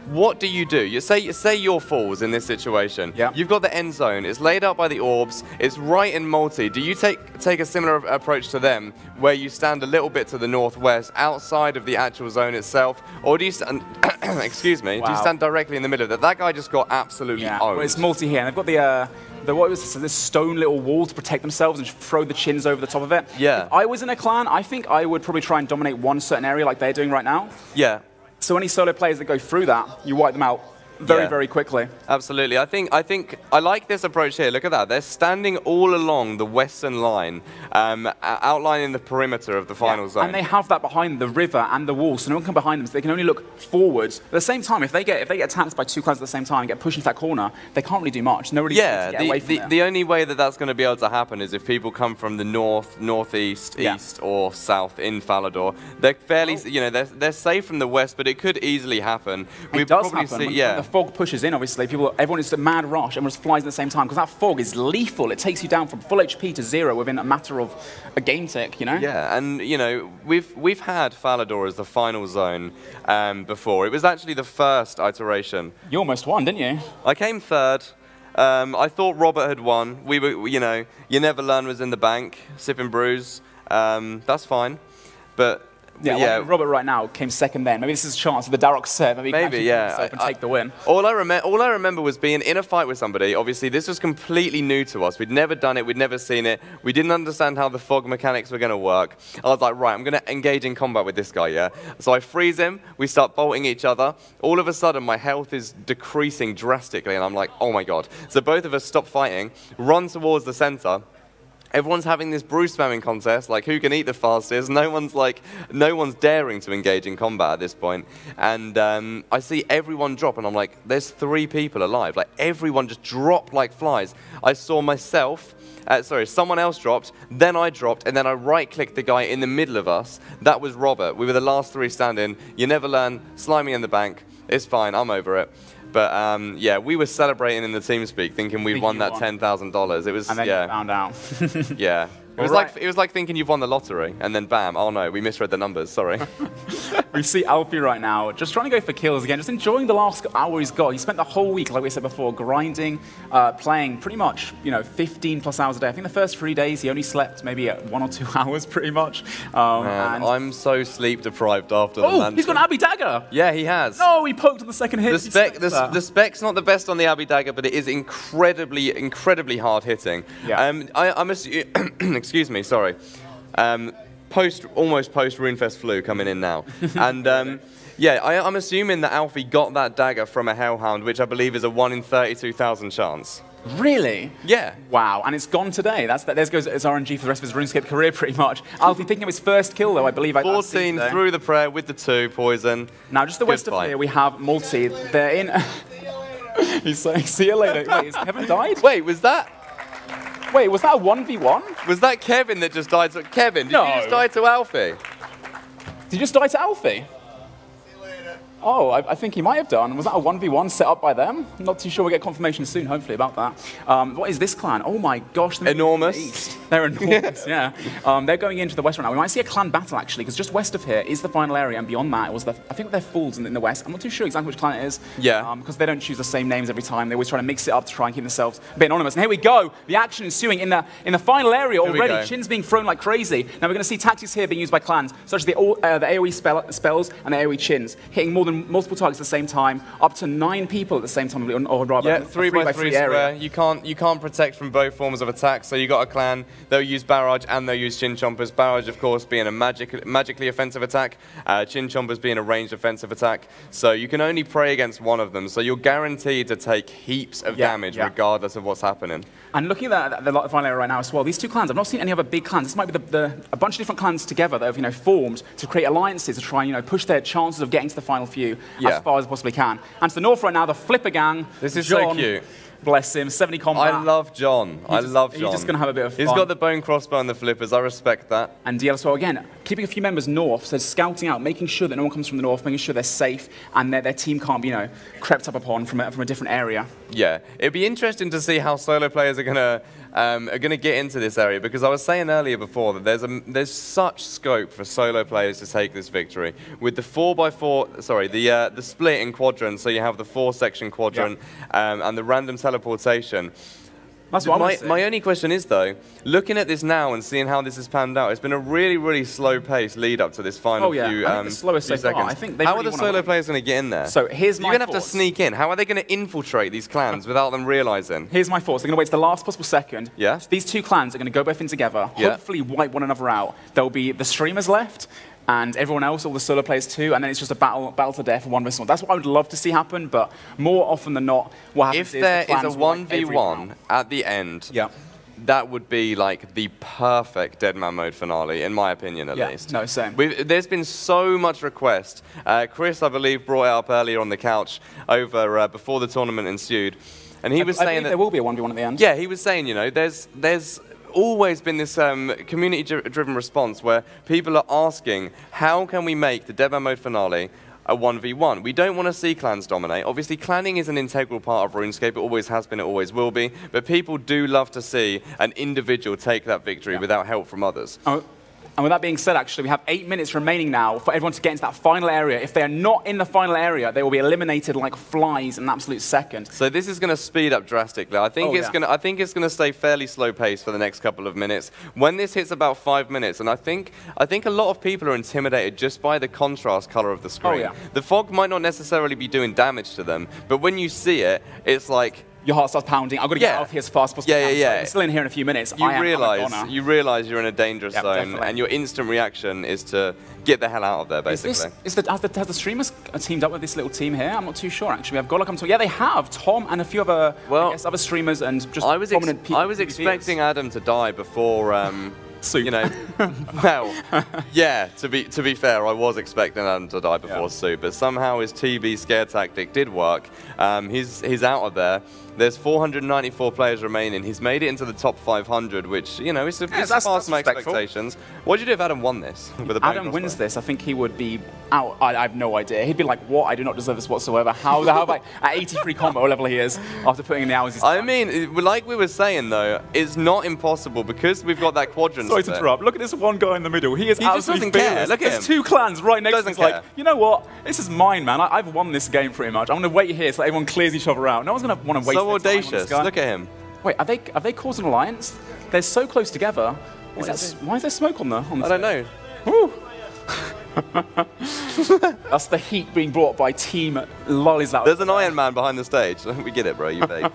What do? You say you're Falls in this situation. Yeah. You've got the end zone. It's laid out by the orbs. It's right in multi. Do you take a similar approach to them, where you stand a little bit to the northwest, outside of the actual zone itself, or do you stand? Excuse me. Wow. Do you stand directly in the middle of it? That guy just got absolutely owned. Well, it's multi here, and they've got what was this stone little wall to protect themselves and just throw the chins over the top of it. Yeah. If I was in a clan, I think I would probably try and dominate one certain area like they're doing right now. Yeah. So any solo players that go through that, you wipe them out very quickly. Absolutely. I think I like this approach here. Look at that. They're standing all along the western line, outlining the perimeter of the final zone. And they have that behind the river and the wall, so no one can behind them, so they can only look forwards. At the same time, if they get attacked by 2 clans at the same time and get pushed into that corner, they can't really do much. Nobody can get away from it. The only way that that's going to be able to happen is if people come from the north, northeast, east, or south in Falador. They're fairly, you know, they're safe from the west, but it could easily happen. It does happen. When the fog pushes in, obviously, everyone is a mad rush, everyone just flies at the same time, because that fog is lethal. It takes you down from full HP to 0 within a matter of a game tick, you know? Yeah, and, you know, we've had Falador as the final zone before. It was actually the first iteration. You almost won, didn't you? I came third. I thought Robert had won. We were, you know, You Never Learn was in the bank, sipping brews. That's fine. But Yeah, Robert right now came second then. Maybe this is a chance of the Darok set. Maybe yeah. And take the win. All I remember was being in a fight with somebody. Obviously, this was completely new to us. We'd never done it. We'd never seen it. We didn't understand how the fog mechanics were going to work. I was like, right, I'm going to engage in combat with this guy, yeah? So I freeze him. We start bolting each other. All of a sudden, my health is decreasing drastically, and I'm like, oh my god. So both of us stop fighting, run towards the center. Everyone's having this brew spamming contest, like who can eat the fastest. No one's daring to engage in combat at this point. And I see everyone drop, and I'm like, there's 3 people alive. Like, everyone just dropped like flies. I saw myself, someone else dropped, then I dropped, and then I right-clicked the guy in the middle of us. That was Robert. We were the last 3 standing. You never learn. Slimy in the bank. It's fine. I'm over it. But yeah, we were celebrating in the TeamSpeak, thinking we'd won that $10,000. It was, and then you found out. Yeah. It was like thinking you've won the lottery, and then bam, oh no, we misread the numbers, sorry. We see Alfie right now, just trying to go for kills again, just enjoying the last hour he's got. He spent the whole week, like we said before, grinding, playing pretty much, 15 plus hours a day. I think the first 3 days he only slept maybe 1 or 2 hours pretty much. Man, I'm so sleep deprived after the lantern. He's got an Abby Dagger! Yeah, he has. No, he poked on the second hit. The spec's not the best on the Abby Dagger, but it is incredibly hard hitting. Yeah. I'm excuse me, sorry. Almost post RuneFest flu coming in now. And yeah, I'm assuming that Alfie got that dagger from a Hellhound, which I believe is a 1 in 32,000 chance. Really? Yeah. Wow, and it's gone today. There goes his RNG for the rest of his RuneScape career, pretty much. Alfie picking up his first kill, though, I believe. 14 through the prayer with the 2, poison. Now, just the west of here, we have Multi. They're in... He's saying, see you later. Wait, has Kevin died? Wait, was that a 1v1? Was that Kevin that just died to... Kevin, did you just die to Alfie? Did you just die to Alfie? Oh, I think he might have done. Was that a 1v1 set up by them? I'm not too sure. We'll get confirmation soon, hopefully, about that. What is this clan? Oh my gosh. Enormous. They're enormous, yeah. They're going into the west right now. We might see a clan battle, actually, because just west of here is the final area, and beyond that, it was I think they're Fools in the west. I'm not too sure exactly which clan it is. Yeah. Because they don't choose the same names every time. They always try to mix it up to try and keep themselves a bit anonymous. And here we go. The action ensuing in the final area already. Chin's being thrown like crazy. Now we're going to see tactics here being used by clans, such as the AoE spells and the AoE chins, hitting multiple targets at the same time, up to 9 people at the same time, or rather, yeah, 3 by 3 square. You can't protect from both forms of attack. So you got a clan, they'll use barrage and they'll use chin chompers. Barrage, of course, being a magically offensive attack. Chin chompers being a ranged offensive attack. So you can only pray against one of them. So you're guaranteed to take heaps of damage regardless of what's happening. And looking at the final area right now as well, these 2 clans, I've not seen any other big clans. This might be a bunch of different clans together that have formed to create alliances to try and push their chances of getting to the final few as far as they possibly can. And to the north right now, the Flipper Gang. This is John, so cute. Bless him, 70 combat. I love John. He's just going to have a bit of fun. He's got the bone crossbow and the flippers. I respect that. And DL as well, again, keeping a few members north, so scouting out, making sure that no one comes from the north, making sure they're safe, and their team can't be, crept up upon from a different area. Yeah, it'd be interesting to see how solo players are gonna get into this area, because I was saying earlier before that there's such scope for solo players to take this victory with the 4x4. Sorry, the split in quadrants. So you have the 4-section quadrant and the random teleportation. That's what my only question is, though, looking at this now and seeing how this has panned out, it's been a really slow pace lead up to this final few the slowest so seconds. far. I think how are the solo players going to get in there? So here's my You're going to have to sneak in. How are they going to infiltrate these clans without them realizing? Here's my thoughts. They're going to wait to the last possible second. Yeah. So these 2 clans are going to go both in together, hopefully wipe one another out. There'll be the streamers left, and everyone else, all the solo players too, and then it's just a battle to death for 1 versus 1. That's what I would love to see happen, but more often than not, what happens if there is a 1v1 at the end, that would be like the perfect Deadmanmode finale, in my opinion, at least. No, same. There's been so much request. Chris, I believe, brought it up earlier on the couch over before the tournament ensued, and he was saying that there will be a 1v1 at the end. Yeah, he was saying, there's always been this community-driven response where people are asking, how can we make the Deadmanmode finale a 1v1? We don't want to see clans dominate. Obviously, clanning is an integral part of RuneScape. It always has been, it always will be. But people do love to see an individual take that victory without help from others. And with that being said, actually, we have 8 minutes remaining now for everyone to get into that final area. If they are not in the final area, they will be eliminated like flies in an absolute second. So this is going to speed up drastically. I think I think it's going to stay fairly slow pace for the next couple of minutes. When this hits about 5 minutes, and I think a lot of people are intimidated just by the contrast color of the screen. Oh, yeah. The fog might not necessarily be doing damage to them, but when you see it, it's like your heart starts pounding. I've got to get out of here as fast as possible. Yeah. I'm still in here in a few minutes. You realize you're in a dangerous zone, definitely. and your instant reaction is to get the hell out of there, basically. Have the streamers teamed up with this little team here? I'm not too sure, actually. I've got to come to. Yeah, they have. Tom and a few other, I guess, other streamers and just prominent people. I was expecting Adam to die before. Soup. You know, well, yeah. To be fair, I was expecting Adam to die before Soup, but somehow his TB scare tactic did work. He's out of there. There's 494 players remaining. He's made it into the top 500, which, you know, it's past my expectations. What would you do if Adam won this? With Adam wins this, I think he would be out. I have no idea. He'd be like, what? I do not deserve this whatsoever. How about at 83 combo level he is after putting in the hours he's done? I mean, like we were saying, though, it's not impossible because we've got that quadrant. Sorry to interrupt. Look at this one guy in the middle. He just doesn't care. Look at him. There's two clans right next to him. He's like, you know what? This is mine, man. I've won this game pretty much. I'm going to wait here so everyone clears each other out. No one's going to want to waste their time on this guy. Look at him. Wait, have they caused an alliance? They're so close together. Why is there smoke on the I don't know. Woo. That's the heat being brought by Team Lollies. There's an Iron Man behind the stage. We get it, bro. You fake.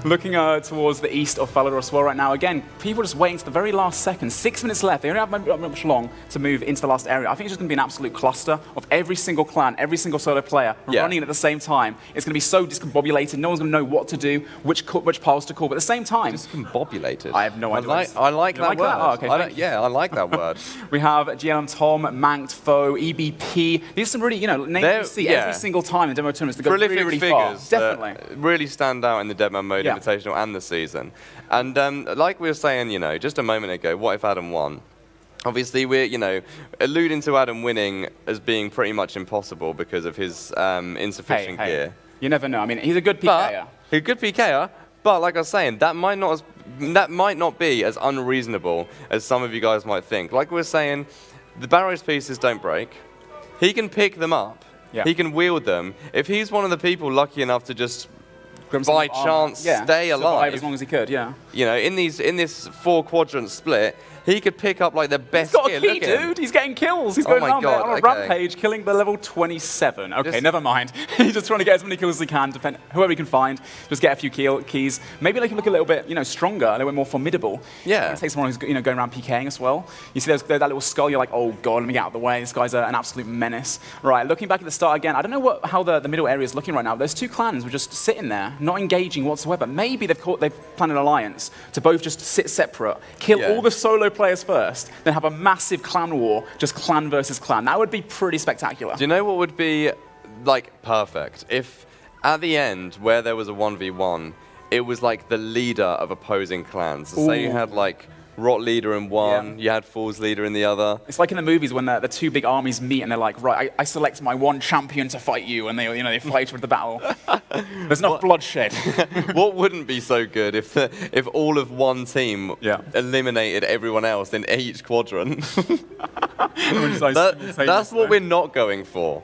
Looking towards the east of Falador as well right now. Again, people just waiting to the very last second. 6 minutes left. They don't have much long to move into the last area. I think it's just going to be an absolute cluster of every single clan, every single solo player running at the same time. It's going to be so discombobulated. No one's going to know what to do, which paths to call. But at the same time... Discombobulated? I have no idea. I like that word. Oh, okay, I like that word. We have GLM Tom, Manked, Foe, EBP. These are some really, names you see every single time in demo tournaments that go really, really far. Definitely. Really stand out in the Deadmanmode Invitational and the season. And like we were saying, just a moment ago, what if Adam won? Obviously, we're, alluding to Adam winning as being pretty much impossible because of his insufficient gear. You never know. I mean, he's a good PKer. He's a good PKer, but like I was saying, that might not be as unreasonable as some of you guys might think. Like we were saying, the Barrows pieces don't break. He can pick them up. Yeah. He can wield them. If he's one of the people lucky enough to just by chance stay alive as long as he could, in this 4-quadrant split, he could pick up like the best. He's got a key, dude. He's getting kills. He's going around there on a rampage, killing the level 27. Okay, never mind. He's just trying to get as many kills as he can. Whoever he can find, just get a few keys. Maybe they can look a little bit, stronger, a little bit more formidable. Yeah. It takes someone who's going around PKing as well. You see that little skull. You're like, oh god, let me get out of the way. This guy's an absolute menace. Right. Looking back at the start again, I don't know how the middle area is looking right now. There's two clans who are just sitting there, not engaging whatsoever. Maybe they've planned an alliance to both just sit separate, kill all the solo players first, then have a massive clan war, just clan versus clan. That would be pretty spectacular. Do you know what would be, like, perfect? If at the end, where there was a 1v1, it was like the leader of opposing clans. So say you had, like, Rot leader in one, you had Fool's leader in the other. It's like in the movies when the two big armies meet and they're like, right, I select my one champion to fight you, and they fight with the battle. There's enough bloodshed. What wouldn't be so good if all of one team eliminated everyone else in each quadrant? That's what we're not going for.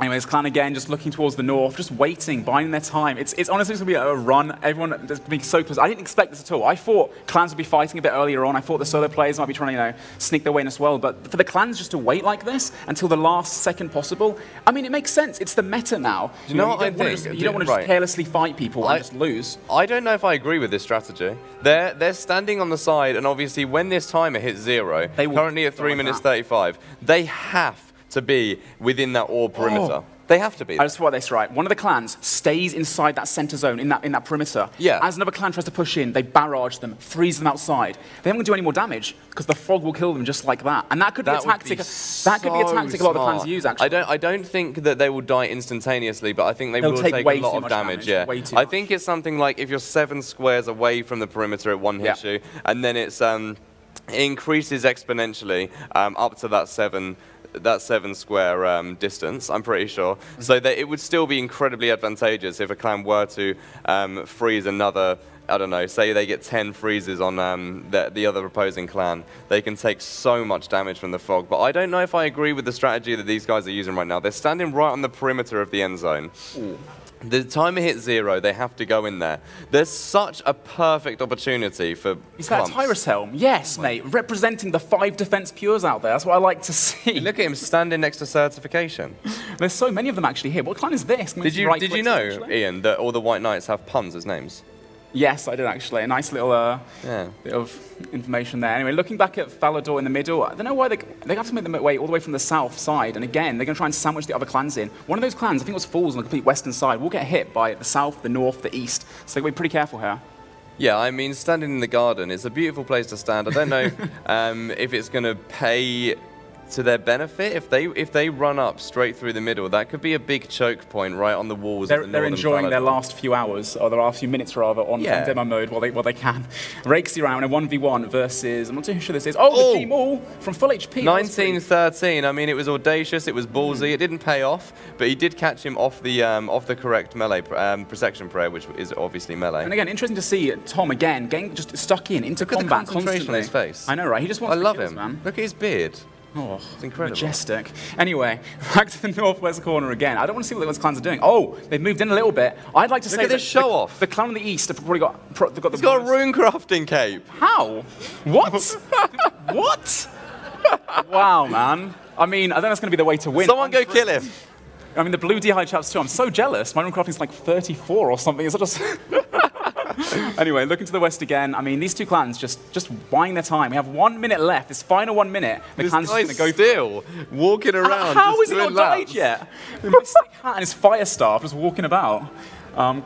Anyways, clan again, just looking towards the north, just waiting, biding their time. It's honestly going to be a run. Everyone is being so close. I didn't expect this at all. I thought clans would be fighting a bit earlier on. I thought the solo players might be trying to, sneak their way in as well. But for the clans just to wait like this until the last second possible, I mean, it makes sense. It's the meta now. You know what I think? You don't want to just carelessly fight people and just lose. I don't know if I agree with this strategy. They're standing on the side, and obviously when this timer hits 0, currently at 3 minutes 35, they have to be within that orb perimeter. They have to be. I just thought this right. One of the clans stays inside that center zone, in that perimeter. Yeah. As another clan tries to push in, they barrage them, freeze them outside. They aren't going to do any more damage because the fog will kill them just like that. And that could be a tactic. That could be a tactic a lot of the clans use. Actually, I don't think that they will die instantaneously, but I think they will take a lot of damage. Yeah. I think it's something like if you're 7 squares away from the perimeter, it one hits you, and then it increases exponentially up to that 7 square distance, I'm pretty sure. So that it would still be incredibly advantageous if a clan were to freeze another I don't know, say they get 10 freezes on the other opposing clan, they can take so much damage from the fog. But I don't know if I agree with the strategy that these guys are using right now. They're standing right on the perimeter of the end zone. Ooh. The time it hits 0, they have to go in there. There's such a perfect opportunity for Is that Tyrus Helm? Yes, mate. Representing the 5 defense pures out there. That's what I like to see. Look at him standing next to certification. There's so many of them actually here. What clan is this? Did you know, Ian, that all the White Knights have puns as names? Yes, I did actually. A nice little bit of information there. Anyway, looking back at Falador in the middle, I don't know why they have to make them way all the way from the south side. And again, they're going to try and sandwich the other clans in. One of those clans, I think it was Falls on the complete western side, will get hit by the south, the north, the east. So they've got to be pretty careful here. Yeah, I mean, standing in the garden, it's a beautiful place to stand. I don't know if it's going to pay to their benefit. If they run up straight through the middle, that could be a big choke point right on the walls. They're enjoying their last few hours, or their last few minutes rather, on demo mode while they can. Rakesy around in a 1v1 versus, I'm not too sure this is. Oh, the Team All from full HP. 1913. I mean, it was audacious. It was ballsy. It didn't pay off, but he did catch him off the correct melee protection prayer, which is obviously melee. And again, interesting to see Tom again getting just stuck into combat. Look at the concentration constantly. on his face. I know, right? He just wants to kill kill us, man. Look at his beard. Oh, it's incredible. Majestic. Anyway, back to the northwest corner again. I don't want to see what those clans are doing. Oh, they've moved in a little bit. I'd like to say Look at this show off. The clan on the east have probably got the He's got a rune crafting cape. How? What? What? Wow, man. I mean, I think that's going to be the way to win. Someone go kill him. I mean, the blue D-high chaps too. I'm so jealous. My rune crafting's like 34 or something. It's just... Anyway, looking to the west again. I mean, these two clans just buying their time. We have 1 minute left. This final 1 minute. The clan's just going to go still walking around. How is he not died yet? The mystic hat and his fire staff just walking about.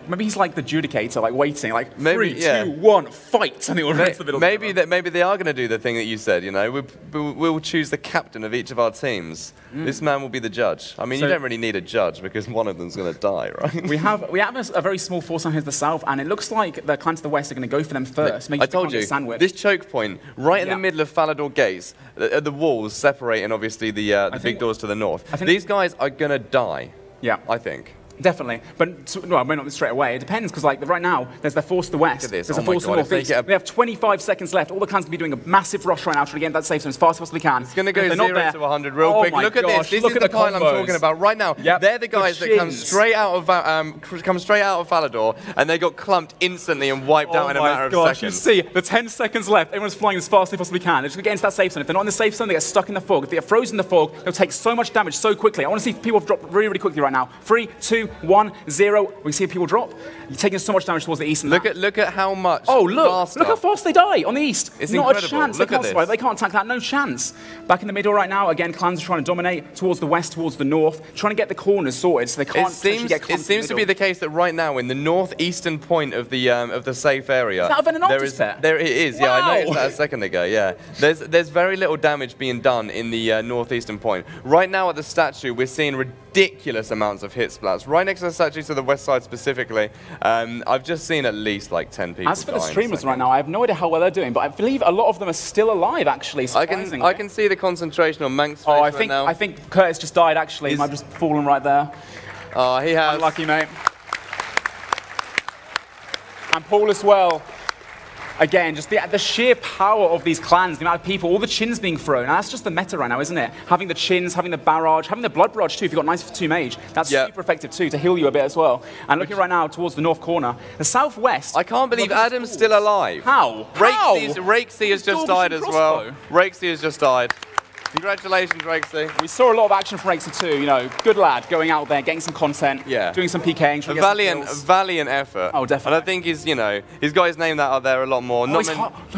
Maybe he's like the judicator, like waiting, like maybe, 3, 2, 1, fight, and it will run to the middle. Maybe they are going to do the thing that you said. You know, we'll choose the captain of each of our teams. This man will be the judge. I mean, you don't really need a judge because one of them's going to die, right? We have a very small force on here to the south, and it looks like the clans to the west are going to go for them first. I told you, this choke point right in the middle of Falador Gates, the walls separating obviously the big doors to the north. These guys are going to die. Yeah, I think. Definitely, but well, we're not straight away. It depends because, like, right now there's the force to the west. Look at this. There's a force to the northeast. We have 25 seconds left. All the clans can be doing a massive rush right now, trying to get that safe zone as fast as possibly can. It's going to go 0 to 100 real quick. Look at this. This is the pile I'm talking about right now. They're the guys that come straight out of Falador, and they got clumped instantly and wiped out in a matter of seconds. You see, the 10 seconds left. Everyone's flying as fast as they possibly can. They're just going to get into that safe zone. If they're not in the safe zone, they get stuck in the fog. If they get frozen in the fog, they'll take so much damage so quickly. I want to see people drop really, really quickly right now. 3, 2, 1, 0. We see people drop. You're taking so much damage towards the east. And look at how much. Oh, look how fast they die on the east. It's not incredible. A chance. Look they can't survive. They can't tank that. No chance. Back in the middle right now. Again, clans are trying to dominate towards the west, towards the north, trying to get the corners sorted so they can't. It seems to be the case that right now in the northeastern point of the safe area. Is that a Venenatus pet? There it is. Wow. Yeah, I noticed that a second ago. Yeah, there's very little damage being done in the northeastern point. Right now at the statue, we're seeing ridiculous amounts of hit splats. Right next to the statue to the west side specifically, I've just seen at least like 10 people. As for the streamers right now, I have no idea how well they're doing, but I believe a lot of them are still alive, actually, surprisingly. I can see the concentration on Mank's face right now. I think Curtis just died, actually. He might have just fallen right there. Oh, he has. Unlucky, mate. And Paul as well. Again, just the sheer power of these clans, the amount of people, all the chins being thrown. And that's just the meta right now, isn't it? Having the chins, having the barrage, having the blood barrage too. If you've got 92 mage, that's super effective too to heal you a bit as well. And looking right now towards the north corner, the southwest. I can't believe Adam's still alive. How? Rakesy has just died as well. Rakesy has just died. Congratulations, Rakesy. We saw a lot of action from Rakesy too. You know, good lad, going out there, getting some content, doing some PKing. A valiant effort. Oh, definitely. And I think he's got his name out there a lot more. Not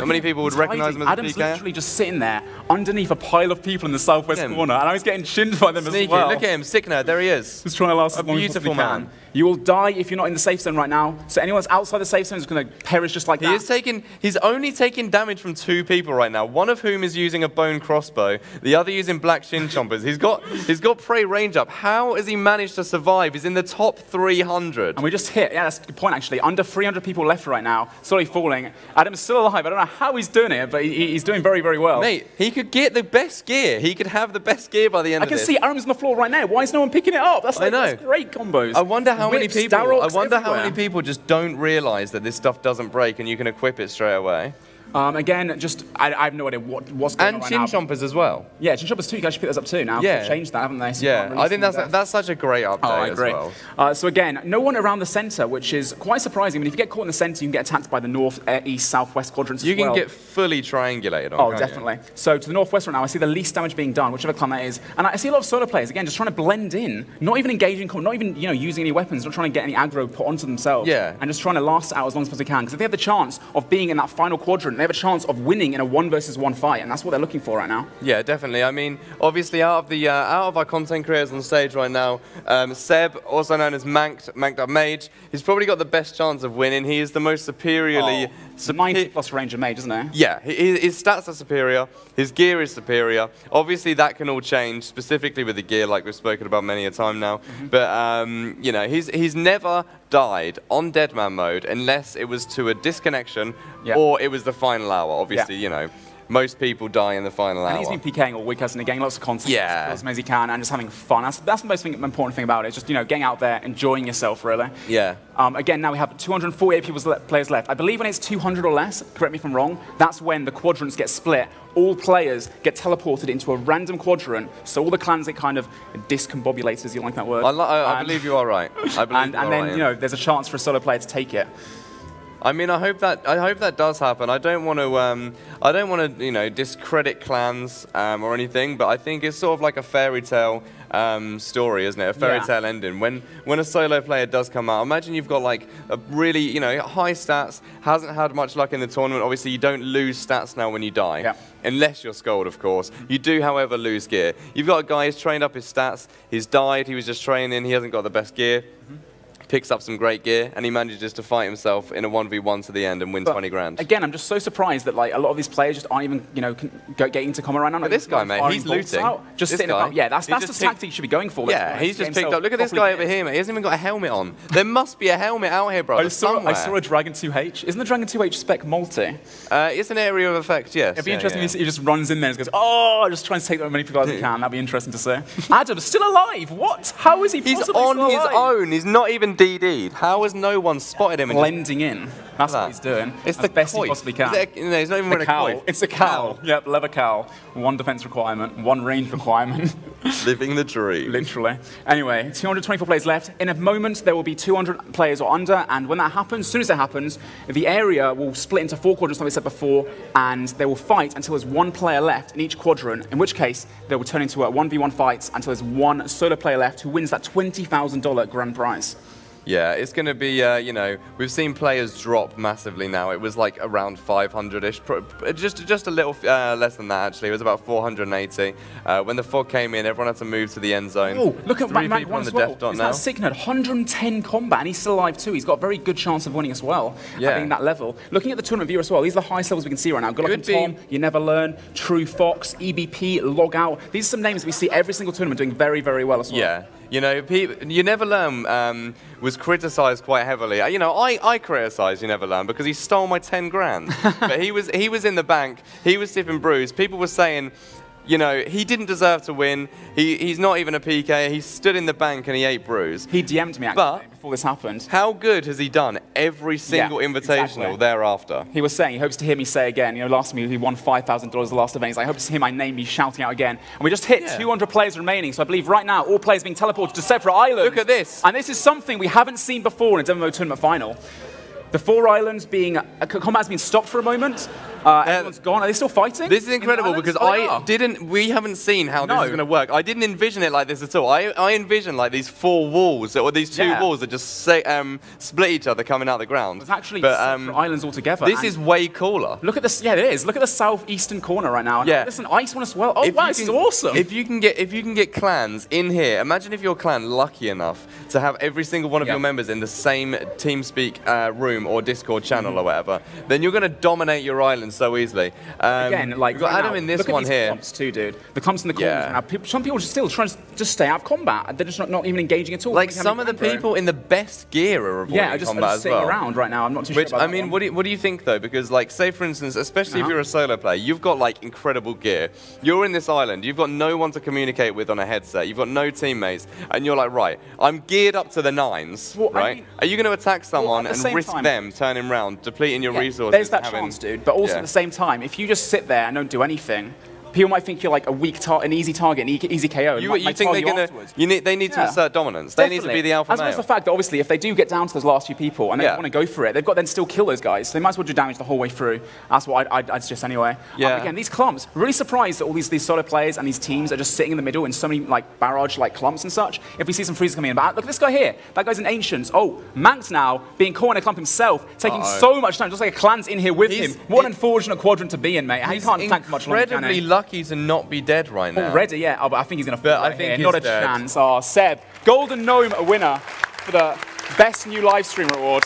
many people would recognise him as Adam's a PK. literally just sitting there underneath a pile of people in the southwest corner, and I was getting shinned by them as well. Look at him, Sickner, there he is. Just trying to last as long as we can. You will die if you're not in the safe zone right now. So anyone that's outside the safe zone is going to perish just like that. He's only taking damage from 2 people right now, one of whom is using a bone crossbow, the other using black shin chompers. He's got prey range up. How has he managed to survive? He's in the top 300. And we just hit, that's a good point actually, under 300 people left right now, slowly falling. Adam's still alive. I don't know how he's doing it, but he's doing very, very well. Mate, he could get the best gear. He could have the best gear by the end of this. I can see Adam's on the floor right now. Why is no one picking it up? That's great combos. I wonder how many whips, people. I Darrochs wonder how everywhere. many people just don't realize that this stuff doesn't break and you can equip it straight away. Again, I have no idea what's going And on chin right now. chompers as well. Yeah, chin chompers too. You guys should pick those up too now. Yeah. They've changed that, haven't they? So Yeah, I think that's such a great update I as agree. well. So again, no one around the center, which is quite surprising. I mean, if you get caught in the center, you can get attacked by the north, east, southwest quadrants You as well. can get fully triangulated on. Oh, can't definitely. So to the northwest right now, I see the least damage being done, whichever clan that is. And I see a lot of solo players, again, just trying to blend in, not even engaging, not even using any weapons, not trying to get any aggro put onto themselves. Yeah. And just trying to last it out as long as possibly can. Because if they have the chance of being in that final quadrant, they have a chance of winning in a 1 versus 1 fight, and that's what they're looking for right now. Yeah, definitely. I mean, obviously, out of our content creators on stage right now, Seb, also known as Manked Up Mage, he's probably got the best chance of winning. He is the most superiorly... 90 plus ranger mage, isn't it? Yeah, his stats are superior, his gear is superior. Obviously, that can all change, specifically with the gear, like we've spoken about many a time now. But, you know, he's never died on Deadman mode unless it was to a disconnection or it was the final hour. Obviously, you know, most people die in the final hour. And he's been PKing all week, hasn't he? Getting lots of content as much as he can and just having fun. That's the most important thing about it. Just, getting out there, enjoying yourself, really. Yeah. Again, now we have 248 players left. I believe when it's 200 or less, correct me if I'm wrong, that's when the quadrants get split. All players get teleported into a random quadrant, so all the clans get kind of discombobulated, as you like that word. I believe you are right. I believe and then, there's a chance for a solo player to take it. I mean, I hope that does happen. I don't want to, discredit clans or anything, but I think it's sort of like a fairy tale story, isn't it? A fairy tale ending. When a solo player does come out, imagine you've got like a really, high stats, hasn't had much luck in the tournament. Obviously, you don't lose stats now when you die, unless you're Scold, of course. You do, however, lose gear. You've got a guy who's trained up his stats. He's died. He was just training. He hasn't got the best gear. Picks up some great gear, and he manages to fight himself in a 1v1 to the end and win 20 grand. Again, I'm just so surprised that like a lot of these players just aren't even, getting to come around now. But this guy, mate, he's looting. Just sitting about. Yeah, that's the tactic you should be going for. Yeah, he's just picked up. Look at this guy over here, mate. He hasn't even got a helmet on. There must be a helmet out here, bro. I saw a Dragon 2H. Isn't the Dragon 2H spec multi? It's an area of effect, yes. It'd be interesting if he just runs in there and goes, just trying to take as many people as he can. That'd be interesting to see. Adam's still alive. What? How is he possibly He's on still his alive? own. He's not even DD'd. How has no one spotted him? Blending in. That's what he's doing. It's the best coif. he possibly can. He's not even wearing a coif. It's a cowl. Yep, leather cowl. 1 defense requirement, 1 range requirement. Living the dream. Literally. Anyway, 224 players left. In a moment, there will be 200 players or under, and when that happens, as soon as that happens, the area will split into 4 quadrants, like we said before, and they will fight until there's 1 player left in each quadrant, in which case they will turn into a 1v1 fights until there's 1 solo player left who wins that $20,000 grand prize. Yeah, it's going to be, we've seen players drop massively now. It was like around 500-ish, just a little less than that, actually. It was about 480. When the fog came in, everyone had to move to the end zone. Oh, look at Three Rank people 1 on the as well. death dot It's now. that Signed, 110 combat, and he's still alive too. He's got a very good chance of winning as well, Yeah. being that level. Looking at the tournament viewer as well, these are the highest levels we can see right now. Good Luck and Could be. Tom, You Never Learn, True Fox, EBP, Logout. These are some names we see every single tournament doing very, very well as well. Yeah. You Never Learn was criticised quite heavily. I criticised You Never Learn because he stole my 10 grand. But he was in the bank. He was sipping brews. People were saying, he didn't deserve to win. He's not even a PK. He stood in the bank and he ate brews. He DM'd me actually before this happened. How good has he done every single invitational thereafter? He was saying he hopes to hear me say again. Last time he won $5,000 the last event. He's like, I hope to hear my name be shouting out again. And we just hit 200 players remaining. So I believe right now all players being teleported to separate islands. Look at this. And this is something we haven't seen before in a Deadmanmode tournament final. The 4 islands combat's been stopped for a moment. Everyone's gone. Are they still fighting? This is incredible because we haven't seen how this is going to work. I didn't envision it like this at all. I envisioned like these 4 walls, or these 2 walls that just split each other coming out the ground. It's actually separate islands altogether. This is way cooler. Look at this. Yeah, it is. Look at the southeastern corner right now. Yeah. There's an ice one as well. Oh, wow, this is awesome. If you can get clans in here, imagine if your clan lucky enough to have every single one of your members in the same TeamSpeak room stream or Discord channel or whatever, then you're going to dominate your island so easily. Again, like we've got Adam in this look at one these here. Clumps too, dude. The clumps in the corners. Yeah. Now, some people are still trying to just stay out of combat. They're just not even engaging at all. Like some of the people in the best gear are avoiding just combat as sitting well. around right now. I'm not too Which, sure about I mean, what do you think though? Because like, say for instance, especially if you're a solo player, you've got like incredible gear. You're in this island. You've got no one to communicate with on a headset. You've got no teammates, and you're like, right, I'm geared up to the nines, Well, right? I mean, are you going to attack someone and risk time, them turning around, depleting your resources? There's that chance, dude. But also Yeah. at the same time, if you just sit there and don't do anything, people might think you're like a weak an easy target, an easy KO. You think they're gonna? They need to assert dominance. They need to be the alpha As well male. as the fact that obviously if they do get down to those last few people and they want to go for it, they've got then still kill those guys. So they might as well do damage the whole way through. That's what I'd suggest anyway. Yeah. Again, these clumps, really surprised that all these solo players and these teams are just sitting in the middle in so many like barrage like clumps and such. If we see some freezes coming in, but look at this guy here. That guy's an Ancients. Oh, Manx now being caught in a clump himself, taking so much time. Just like a clan's in here with him. What an unfortunate quadrant to be in, mate. He can't tank for much longer. Incredibly lucky to not be dead right now. Already, yeah. Oh, but I think he's going to fall right here. he's Not a dead. chance. Oh, Seb. Golden Gnome, a winner for the best new live stream award.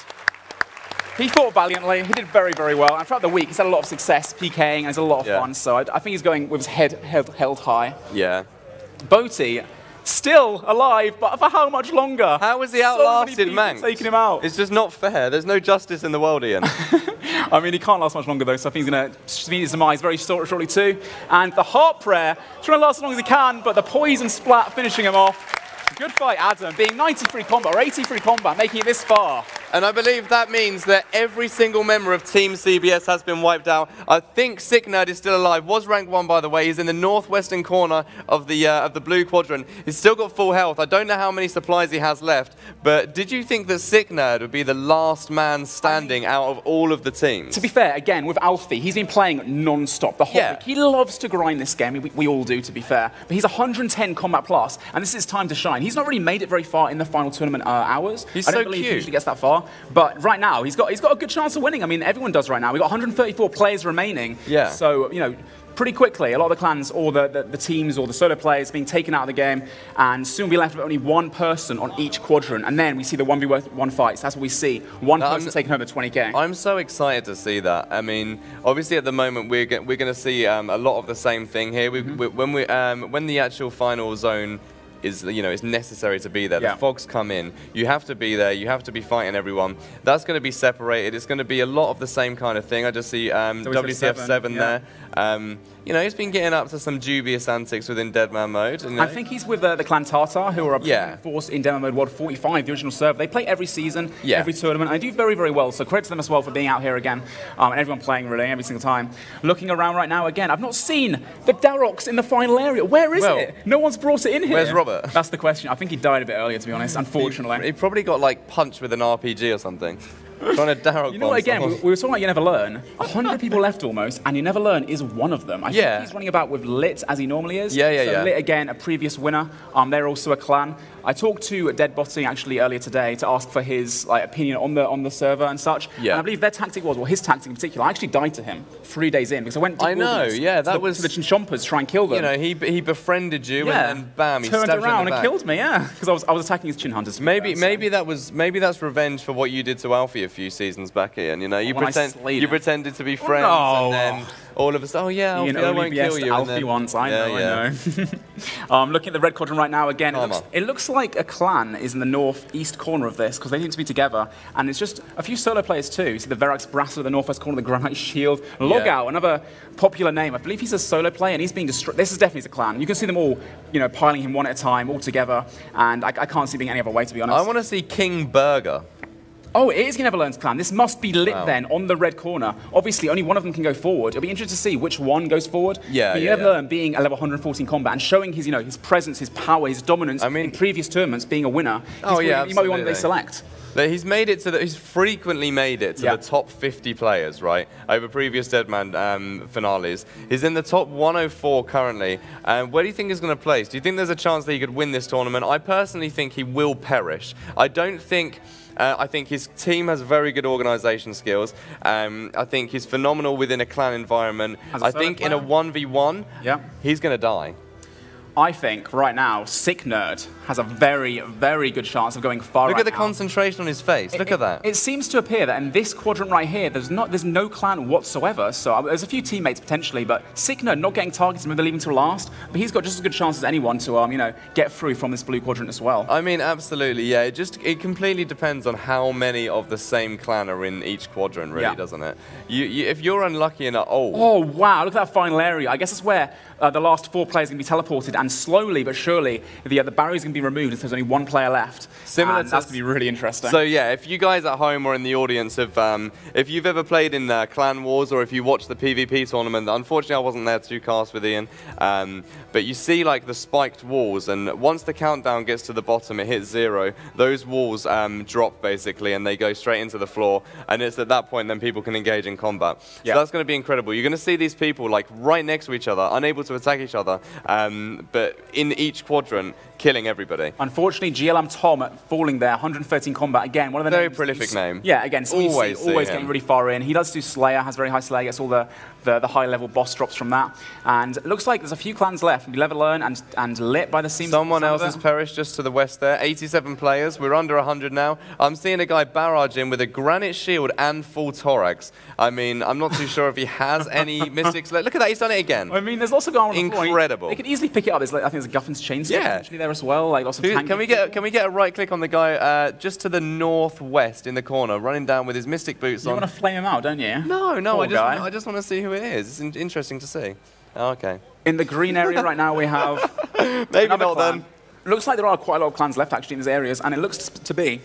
He fought valiantly. He did very, very well. And throughout the week, he's had a lot of success PKing, and it's a lot of fun. So I think he's going with his head held high. Yeah. Boaty, still alive, but for how much longer? How has he outlasted Manx? Taking him out. It's just not fair. There's no justice in the world, Ian. I mean, he can't last much longer, though, so I think he's going to meet his demise very shortly, too. And the Heart Prayer, trying to last as long as he can, but the Poison Splat finishing him off. Good fight, Adam, being 93 combat, or 83 combat, making it this far. And I believe that means that every single member of Team CBS has been wiped out. I think Sick Nerd is still alive. Was rank 1, by the way. He's in the northwestern corner of the blue quadrant. He's still got full health. I don't know how many supplies he has left, but did you think that Sick Nerd would be the last man standing out of all of the teams? To be fair, again, with Alfie, he's been playing non-stop the whole week. He loves to grind this game. We all do, to be fair. But he's 110 combat plus, and this is his time to shine. He's not really made it very far in the final tournament hours. He's I don't so believe cute. he usually gets that far. But right now, he's got a good chance of winning. I mean, everyone does right now. We've got 134 players remaining. Yeah. So, you know, pretty quickly, a lot of the clans or the teams or the solo players being taken out of the game, and soon we'll be left with only one person on each quadrant. And then we see the 1v1 fights. That's what we see. One person taking home the 20k. I'm so excited to see that. I mean, obviously at the moment we're going to see a lot of the same thing here. When the actual final zone is, is necessary to be there. The fogs come in. You have to be there. You have to be fighting everyone. That's going to be separated. It's going to be a lot of the same kind of thing. I just see WCF7 there. He's been getting up to some dubious antics within Deadmanmode. I think he's with the clan Tartar, who are a prominent force in Deadmanmode World 45, the original server. They play every season, every tournament, and they do very, very well. So credit to them as well for being out here again, and everyone playing really every single time. Looking around right now again, I've not seen the Darox in the final area. Where is it? No one's brought it in here. Where's Robert? That's the question. I think he died a bit earlier, to be honest, unfortunately. He probably got like punched with an RPG or something. Trying to Darrow. You know what, again, we were talking about You Never Learn. 100 people left almost, and You Never Learn is one of them. I think he's running about with Lit as he normally is. So Lit, again, a previous winner. They're also a clan. I talked to Deadbotting actually earlier today to ask for his opinion on the server and such. And I believe their tactic was, well, his tactic in particular, I actually died to him 3 days in because I went to the Chinchompas to try and kill them. You know, he befriended you and bam, he turned around and killed me, because I was attacking his Chin Hunters. Maybe that's revenge for what you did to Alfie a few seasons back, Ian. You know, you pretended to be friends and then all of a sudden, Alfie, I won't kill you. Alfie once, I know. Looking at the red quadrant right now again, it looks like a clan is in the northeast corner of this because they seem to be together, and it's just a few solo players too. You see the Verax Brasser at the northwest corner, the Granite Shield, Logout, another popular name. I believe he's a solo player and he's being destroyed. This is definitely a clan. You can see them all, piling him one at a time, all together, and I can't see being any other way, to be honest. I want to see King Burger. Oh, it is You Never Learn's clan. This must be Lit then, on the red corner. Obviously, only one of them can go forward. It'll be interesting to see which one goes forward. You Never Learn being a level 114 combat and showing his, his presence, his power, his dominance in previous tournaments, being a winner. He might be one that they select. He's made it he's frequently made it to the top 50 players, right? Over previous Deadman finales. He's in the top 104 currently. Where do you think he's going to place? Do you think there's a chance that he could win this tournament? I personally think he will perish. I think his team has very good organisation skills. I think he's phenomenal within a clan environment. I think in a 1v1, he's going to die. I think right now, Sick Nerd has a very, very good chance of going far. Look right at the now. concentration on his face. Look at that. It seems to appear that in this quadrant right here, there's no clan whatsoever. So there's a few teammates potentially, but Sick Nerd not getting targeted, maybe leaving till last. But he's got just as good chance as anyone to get through from this blue quadrant as well. I mean, absolutely, yeah. It completely depends on how many of the same clan are in each quadrant, really, doesn't it? If you're unlucky enough, oh wow! Look at that final area. I guess that's where the last 4 players are going to be teleported, and slowly but surely the barrier is going to be removed if there's only 1 player left. Similar to that's going to be really interesting. So yeah, if you guys at home or in the audience have, if you've ever played in Clan Wars or if you watched the PvP tournament, unfortunately I wasn't there to cast with Ian, but you see like the spiked walls, and once the countdown gets to the bottom, it hits 0. Those walls drop basically, and they go straight into the floor, and it's at that point then people can engage in combat. So that's going to be incredible. You're going to see these people like right next to each other, unable to attack each other, but in each quadrant, killing everybody. Unfortunately, GLM Tom falling there, 113 combat again. One of the very prolific name. Yeah, again, always getting really far in. He does do Slayer, has very high Slayer, gets all the high-level boss drops from that. And it looks like there's a few clans left. Level Learn and Lit by the seams. Someone else has perished just to the west there. 87 players. We're under 100 now. I'm seeing a guy barrage in with a granite shield and full thorax. I mean, I'm not too sure if he has any mystics left. Look at that, he's done it again. I mean, there's lots of going on. Incredible. They could easily pick it up. There's I think there's a Guffin's chainsaw actually there as well. Like lots of can we get a right click on the guy just to the northwest in the corner, running down with his mystic boots on? You want to flame him out, don't you? No, I just want to see who it is. It's interesting to see. Oh, okay. In the green area right now we have maybe not then. Looks like there are quite a lot of clans left actually in these areas, and it looks to be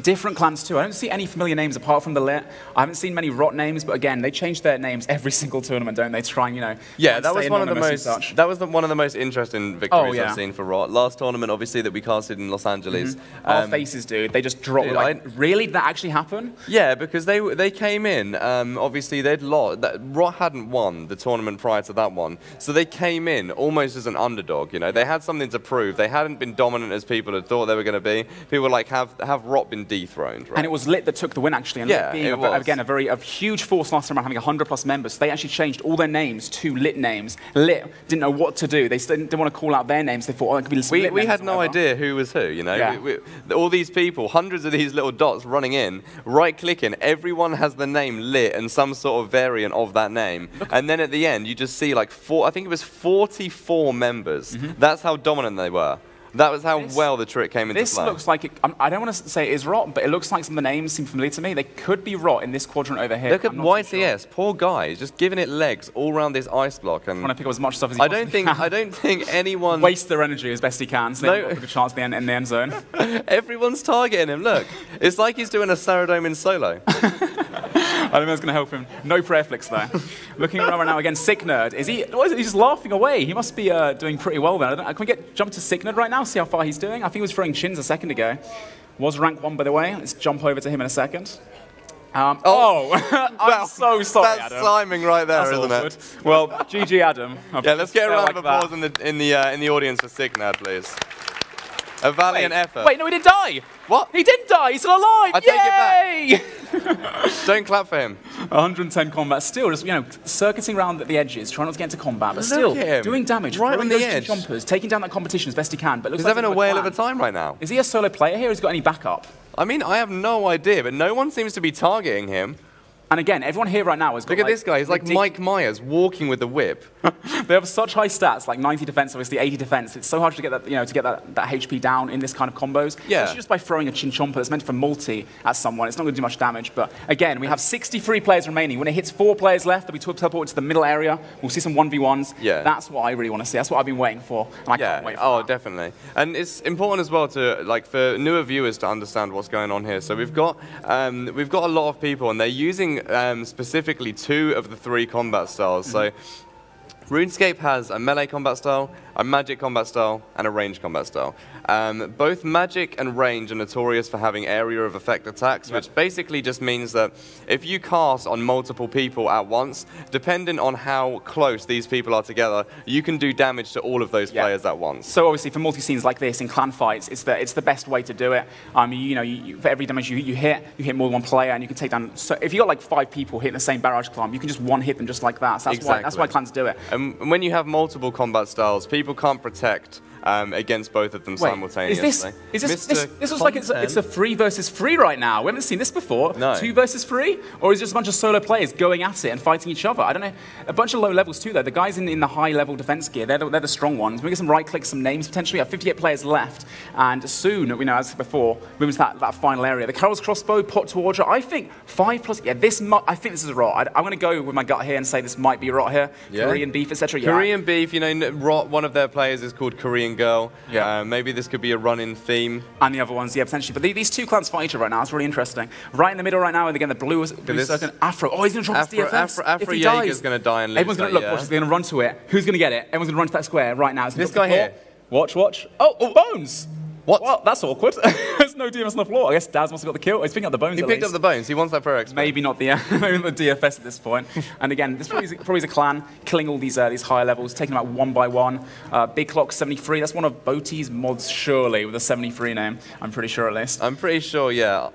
different clans too. I don't see any familiar names apart from the Lit. I haven't seen many rot names, but again, they change their names every single tournament, don't they? To try and, Yeah, that was one of the most. That was one of the most interesting victories I've seen for rot. Last tournament, obviously, that we casted in Los Angeles. Our faces, dude. They just dropped. Really? Did that actually happen? Yeah, because they came in. Obviously, they'd lost. Rot hadn't won the tournament prior to that one, so they came in almost as an underdog. They had something to prove. They hadn't been dominant as people had thought they were going to be. People were like, have Rot been dethroned, right? And it was Lit that took the win, actually. And Lit being, again, a huge force last time around, having 100+ members. They actually changed all their names to Lit names. Lit didn't know what to do. They didn't want to call out their names. They thought, it could be Lit we had no idea who was who, all these people, hundreds of these little dots running in, right-clicking, everyone has the name Lit and some sort of variant of that name. And then at the end, you just see like I think it was 44 members. That's how dominant they were. That was how well the trick came into play. This looks like, I don't want to say it is Rot, but it looks like some of the names seem familiar to me. They could be Rot in this quadrant over here. Look at YTS, poor guy, he's just giving it legs all around this ice block. And trying to pick up as much stuff as he possibly can. I don't think anyone... Waste their energy as best he can, so they have a good chance in the end zone. Everyone's targeting him, look. It's like he's doing a Saradome in solo. I don't think that's going to help him. No prayer flicks, though. Looking around right now again, Sick Nerd. He's just laughing away. He must be doing pretty well there. Can we jump to Sick Nerd right now, see how far he's doing? I think he was throwing chins a second ago. Was rank 1, by the way. Let's jump over to him in a second. I'm so sorry, That's Adam. timing right there, isn't it? Well, GG, Adam. Yeah, let's get a round of applause in the audience for Sick Nerd, please. A valiant effort. Wait, no, he didn't die. What? He didn't die. He's still alive. I take it back. Don't clap for him. 110 combat. Still, just circuiting around at the edges, trying not to get into combat, but still doing damage. Right on the edge. Jumpers, taking down that competition as best he can. But looks he's like having a whale of a time right now. Is he a solo player here? Or has he got any backup? I mean, I have no idea, but no one seems to be targeting him. And again, everyone here right now has got Look at this guy. He's like Mike Myers walking with the whip. They have such high stats, like 90 defense, obviously 80 defense. It's so hard to get that, to get that HP down in this kind of combos. Yeah. Especially just by throwing a chin chomper that's meant for multi at someone. It's not going to do much damage. But again, we have 63 players remaining. When it hits 4 players left, they'll be teleported to the middle area. We'll see some 1v1s. Yeah. That's what I really want to see. That's what I've been waiting for. And I can't wait for that. Definitely. And it's important as well to for newer viewers to understand what's going on here. So we've got a lot of people, and they're using specifically 2 of the 3 combat styles. So RuneScape has a melee combat style, a magic combat style, and a range combat style. Both magic and range are notorious for having area of effect attacks, which basically just means that if you cast on multiple people at once, depending on how close these people are together, you can do damage to all of those players at once. So obviously for multi-scenes like this, in clan fights, it's the best way to do it. For every damage you hit more than one player, and you can take down... So if you got like 5 people hitting the same barrage climb, you can just one-hit them just like that. So that's why clans do it. And when you have multiple combat styles, people can't protect against both of them simultaneously. This looks like it's a 3 versus 3 right now. We haven't seen this before. No. 2 versus 3? Or is it just a bunch of solo players going at it and fighting each other? I don't know. A bunch of low levels too, though. The guys in the high-level defense gear, they're the strong ones. We get some right-clicks, some names potentially. We have 58 players left. And soon, we know, as before, moving to that final area. The Carol's crossbow, pot to order. I think 5+. Yeah, I think this is rot. I'm going to go with my gut here and say this might be rot here. Yeah. Korean beef, etc. Yeah. Korean beef, you know, rot, one of their players is called Korean Girl. Yeah. Maybe this could be a run-in theme. And the other ones, yeah, potentially. But these two clans fight each other right now. It's really interesting. Right in the middle right now, and again, the blue circle, Afro. Oh, he's going to drop his DFS. Afro Jaeger's going to die and lose. Everyone's going to look. Watch, he's going to run to it. Who's going to get it? Everyone's going to run to that square right now. This guy here. Watch. Oh, Bones. What? Well, that's awkward. There's no DFS on the floor. I guess Daz must have got the kill. He's picking up the bones. He picked up the bones. He wants that pro expert. Maybe not the DFS at this point. And again, this probably is a clan killing all these higher levels, taking them out one by one. Big Clock 73. That's one of Boti's mods, surely, with a 73 name. I'm pretty sure at least. I'm pretty sure. Yeah.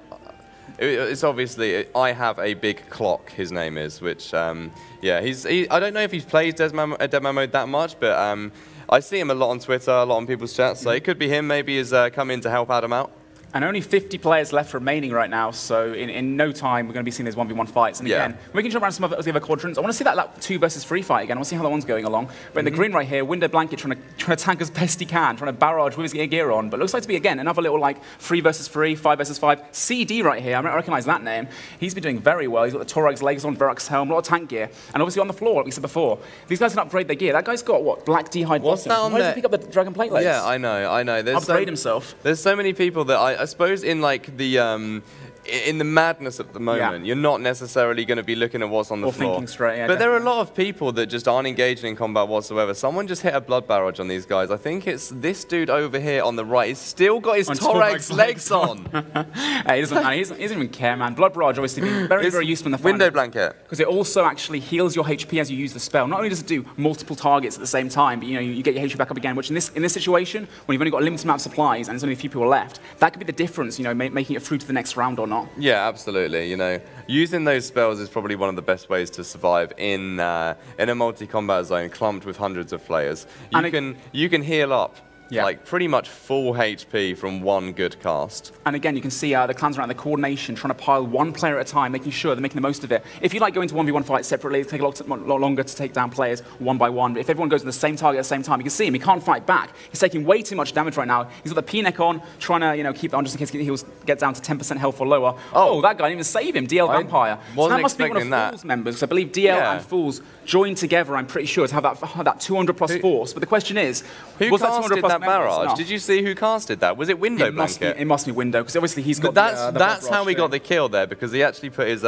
It's obviously I have a Big Clock. His name is, which yeah. I don't know if he plays Deadmanmode that much, but I see him a lot on Twitter, a lot on people's chats, so it could be him. Maybe he's come in to help Adam out. And only 50 players left remaining right now, so in no time we're going to be seeing these 1v1 fights. And again, we can jump around some of the other quadrants. I want to see that 2 versus 3 fight again. I want to see how that one's going along. But in the green right here, Window Blanket trying to tank as best he can, trying to barrage with his gear on. But it looks like to be, again, another little like 3 versus 3, 5 versus 5. CD right here, I recognize that name. He's been doing very well. He's got the Torag's legs on, Verox helm, a lot of tank gear. And obviously on the floor, like we said before, these guys can upgrade their gear. That guy's got, what, black D-hide What's that on there? Why does he pick up the Dragon Plate legs? Yeah, I know. Upgrade himself. There's so many people that I suppose in like in the madness at the moment, you're not necessarily going to be looking at what's on the floor. Thinking straight, yeah, but there are a lot of people that just aren't engaging in combat whatsoever. Someone just hit a blood barrage on these guys. I think it's this dude over here on the right. He's still got his Torag's legs on. Hey, he doesn't even care, man. Blood barrage obviously being very, very useful in the Window Blanket. Because it also actually heals your HP as you use the spell. Not only does it do multiple targets at the same time, but you get your HP back up again, which in this situation, when you've only got a limited amount of supplies and there's only a few people left, that could be the difference, making it through to the next round or not. Yeah, absolutely. Using those spells is probably one of the best ways to survive in a multi-combat zone clumped with hundreds of players. You can heal up. Yeah. Like pretty much full HP from one good cast. And again, you can see the clans around the coordination, trying to pile one player at a time, making sure they're making the most of it. If you like going to 1v1 fights separately, it takes a lot longer to take down players one by one. But if everyone goes to the same target at the same time, you can see him. He can't fight back. He's taking way too much damage right now. He's got the P-neck on, trying to keep that on just in case he gets down to 10% health or lower. Oh, that guy didn't even save him. DL Vampire. So that must be one of Fool's members. So I believe DL and Fools joined together, I'm pretty sure, to have that 200 plus force. But the question is, who casted that barrage? Did you see who casted that? Was it Window Blanket? It must be Window, because obviously he's got that's how we got the kill there, because he actually put his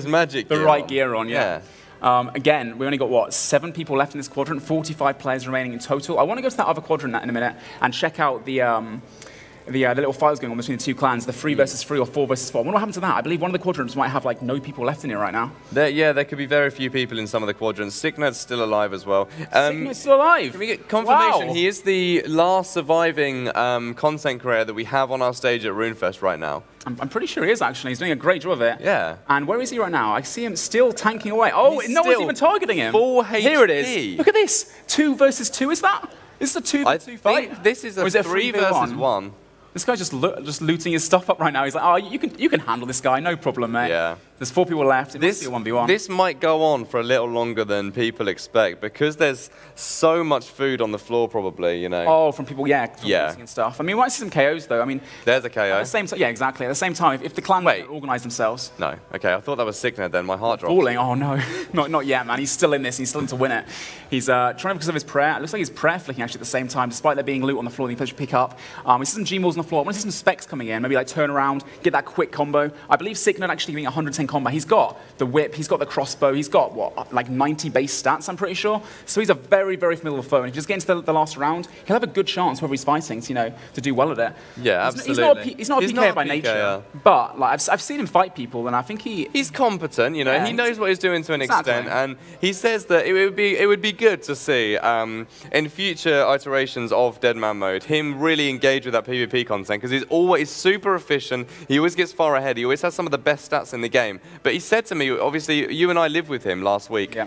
magic gear right gear on, yeah. Again, we only got, what, 7 people left in this quadrant, 45 players remaining in total. I want to go to that other quadrant in a minute and check out the little fights going on between the two clans, the 3 versus 3 or 4 versus 4. I wonder what happened to that. I believe one of the quadrants might have like no people left in it right now. There could be very few people in some of the quadrants. Signet's still alive as well. Signet's still alive? Can we get confirmation? Wow. He is the last surviving content creator that we have on our stage at RuneFest right now. I'm pretty sure he is, actually. He's doing a great job of it. Yeah. And where is he right now? I see him still tanking away. Oh, no one's even targeting him. Full HP. Here it is. Look at this. 2 versus 2, is that? Is this a 2 versus 2 fight? I think this is a 3 versus 1. This guy's just looting his stuff up right now. He's like, oh, you can handle this guy, no problem, mate. Yeah. There's 4 people left. It must be a 1v1. This might go on for a little longer than people expect, because there's so much food on the floor, probably, Oh, from people, and stuff. I mean, we might see some KOs, though. I mean, there's a KO. At the same time, yeah, exactly. At the same time, if the clan organise themselves. No, okay, I thought that was Signet then. My heart dropped. Falling? Oh, no. not yet, man. He's still in this. He's still in to win it. He's trying because of his prayer. It looks like he's prayer flicking, actually, at the same time, despite there being loot on the floor that he pick up. We see some G-Malls on the floor. I want to see some specs coming in, maybe like turn around, get that quick combo. I believe Signet actually getting 110 combat. He's got the whip, he's got the crossbow, he's got, what, like 90 base stats, I'm pretty sure. So he's a very, very formidable foe. And if he just gets into the last round, he'll have a good chance, whoever he's fighting, to do well at it. Yeah, absolutely. He's not a PK by nature, but like, I've seen him fight people, and I think he's competent, he knows what he's doing to an extent, and he says that it would be good to see in future iterations of Deadmanmode, him really engage with that PvP content, because he's always super efficient, he always gets far ahead, he always has some of the best stats in the game. But he said to me, obviously, you and I lived with him last week. Yeah.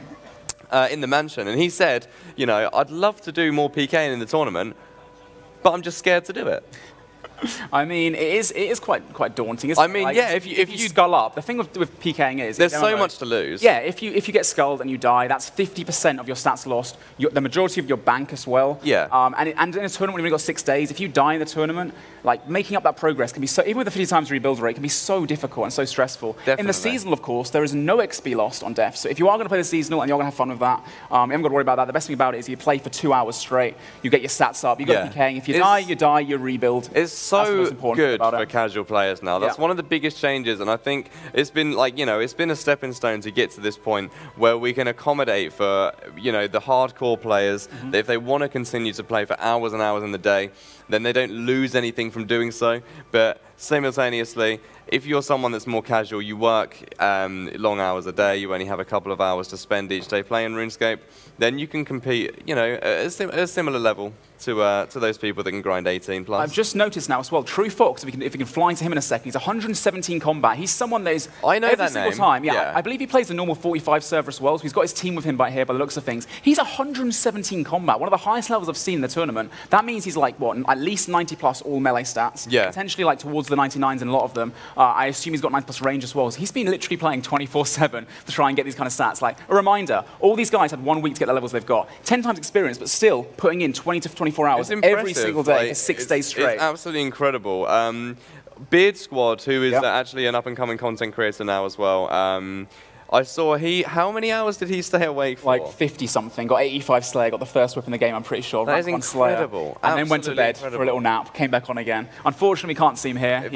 in the mansion, and he said, you know, I'd love to do more PKing in the tournament, but I'm just scared to do it. I mean, it is quite daunting. Isn't I mean, like, yeah, if you skull up, the thing with PKing is there's so much to lose. Yeah, if you get skulled and you die, that's 50% of your stats lost. The majority of your bank as well. Yeah. And in a tournament, when you've only got 6 days, if you die in the tournament, like making up that progress can be so, even with the 50 times rebuild rate, can be so difficult and so stressful. Definitely. In the seasonal, of course, there is no XP lost on death. So if you are going to play the seasonal and you're going to have fun with that, you haven't got to worry about that. The best thing about it is you play for 2 hours straight, you get your stats up, you got PKing. If you die, you rebuild. It's so good for it. casual players now. That's one of the biggest changes, and I think it's been like, you know, it's been a stepping stone to get to this point where we can accommodate for, you know, the hardcore players that if they want to continue to play for hours and hours in the day, then they don't lose anything from doing so. But simultaneously, if you're someone that's more casual, you work long hours a day, you only have a couple of hours to spend each day playing RuneScape, then you can compete, you know, at a similar level to those people that can grind 18 plus. I've just noticed now as well, True Fox, if we can fly into him in a second, he's 117 combat. He's someone that is I know every that single name. time. Yeah. I believe he plays the normal 45 server as well, so he's got his team with him by here by the looks of things. He's 117 combat, one of the highest levels I've seen in the tournament. That means he's like, what, at least 90 plus all melee stats. Yeah. Potentially like towards the 99s in a lot of them. I assume he's got 9 plus range as well. So he's been literally playing 24/7 to try and get these kind of stats. Like, a reminder, all these guys had 1 week to get the levels they've got. 10 times experience, but still putting in 20 to 24 hours every single day for 6 days straight. It's absolutely incredible. Beard Squad, who is actually an up-and-coming content creator now as well. I saw how many hours did he stay awake for? Like 50-something, got 85 Slayer, got the first whip in the game, I'm pretty sure. That is incredible. And then went to bed for a little nap, came back on again. Unfortunately, we can't see him here.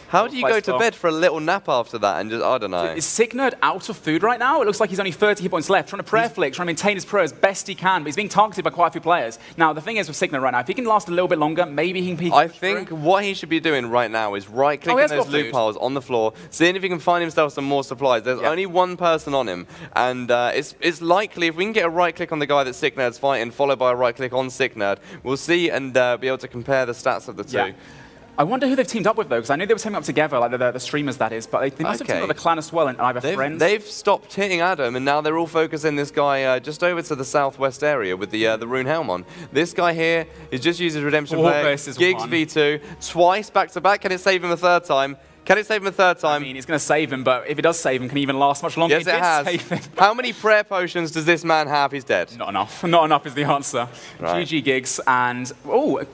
How do you go to bed for a little nap after that and just, I don't know. Is Sick Nerd out of food right now? It looks like he's only 30 hit points left, trying to prayer flick, trying to maintain his prayer as best he can, but he's being targeted by quite a few players. Now, the thing is with Sick Nerd right now, if he can last a little bit longer, maybe he can peak. I think what he should be doing right now is right-clicking those loot piles on the floor, seeing if he can find himself some more supplies. There's only one person on him, and it's likely if we can get a right-click on the guy that Sick Nerd's fighting, followed by a right-click on Sick Nerd, we'll see and be able to compare the stats of the two. Yeah. I wonder who they've teamed up with, though, because I knew they were teaming up together, like the streamers, that is, but they must have teamed up with a clan as well, and either friends. They've stopped hitting Adam, and now they're all focusing this guy just over to the southwest area with the Rune Helm on. This guy here is just using Redemption Player, Gigs V2, twice back-to-back. Can it save him a third time? Can it save him a third time? I mean, it's going to save him, but if it does save him, can he even last much longer? Yes, it has. Save him. How many prayer potions does this man have? He's dead. Not enough. Not enough is the answer. Right. GG Gigs, and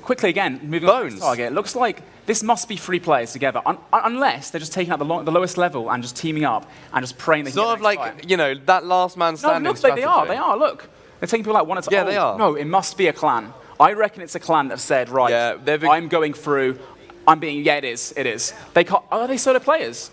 quickly again, moving on to the target. It looks like this must be 3 players together, unless they're just taking out the lowest level and just teaming up and just praying they can sort of like, you know, that last man standing. No, look, they are. Look, they're taking people out one at a time. Yeah, they are. No, it must be a clan. I reckon it's a clan that have said, right, I'm going through. It is. They can't, are they solo players?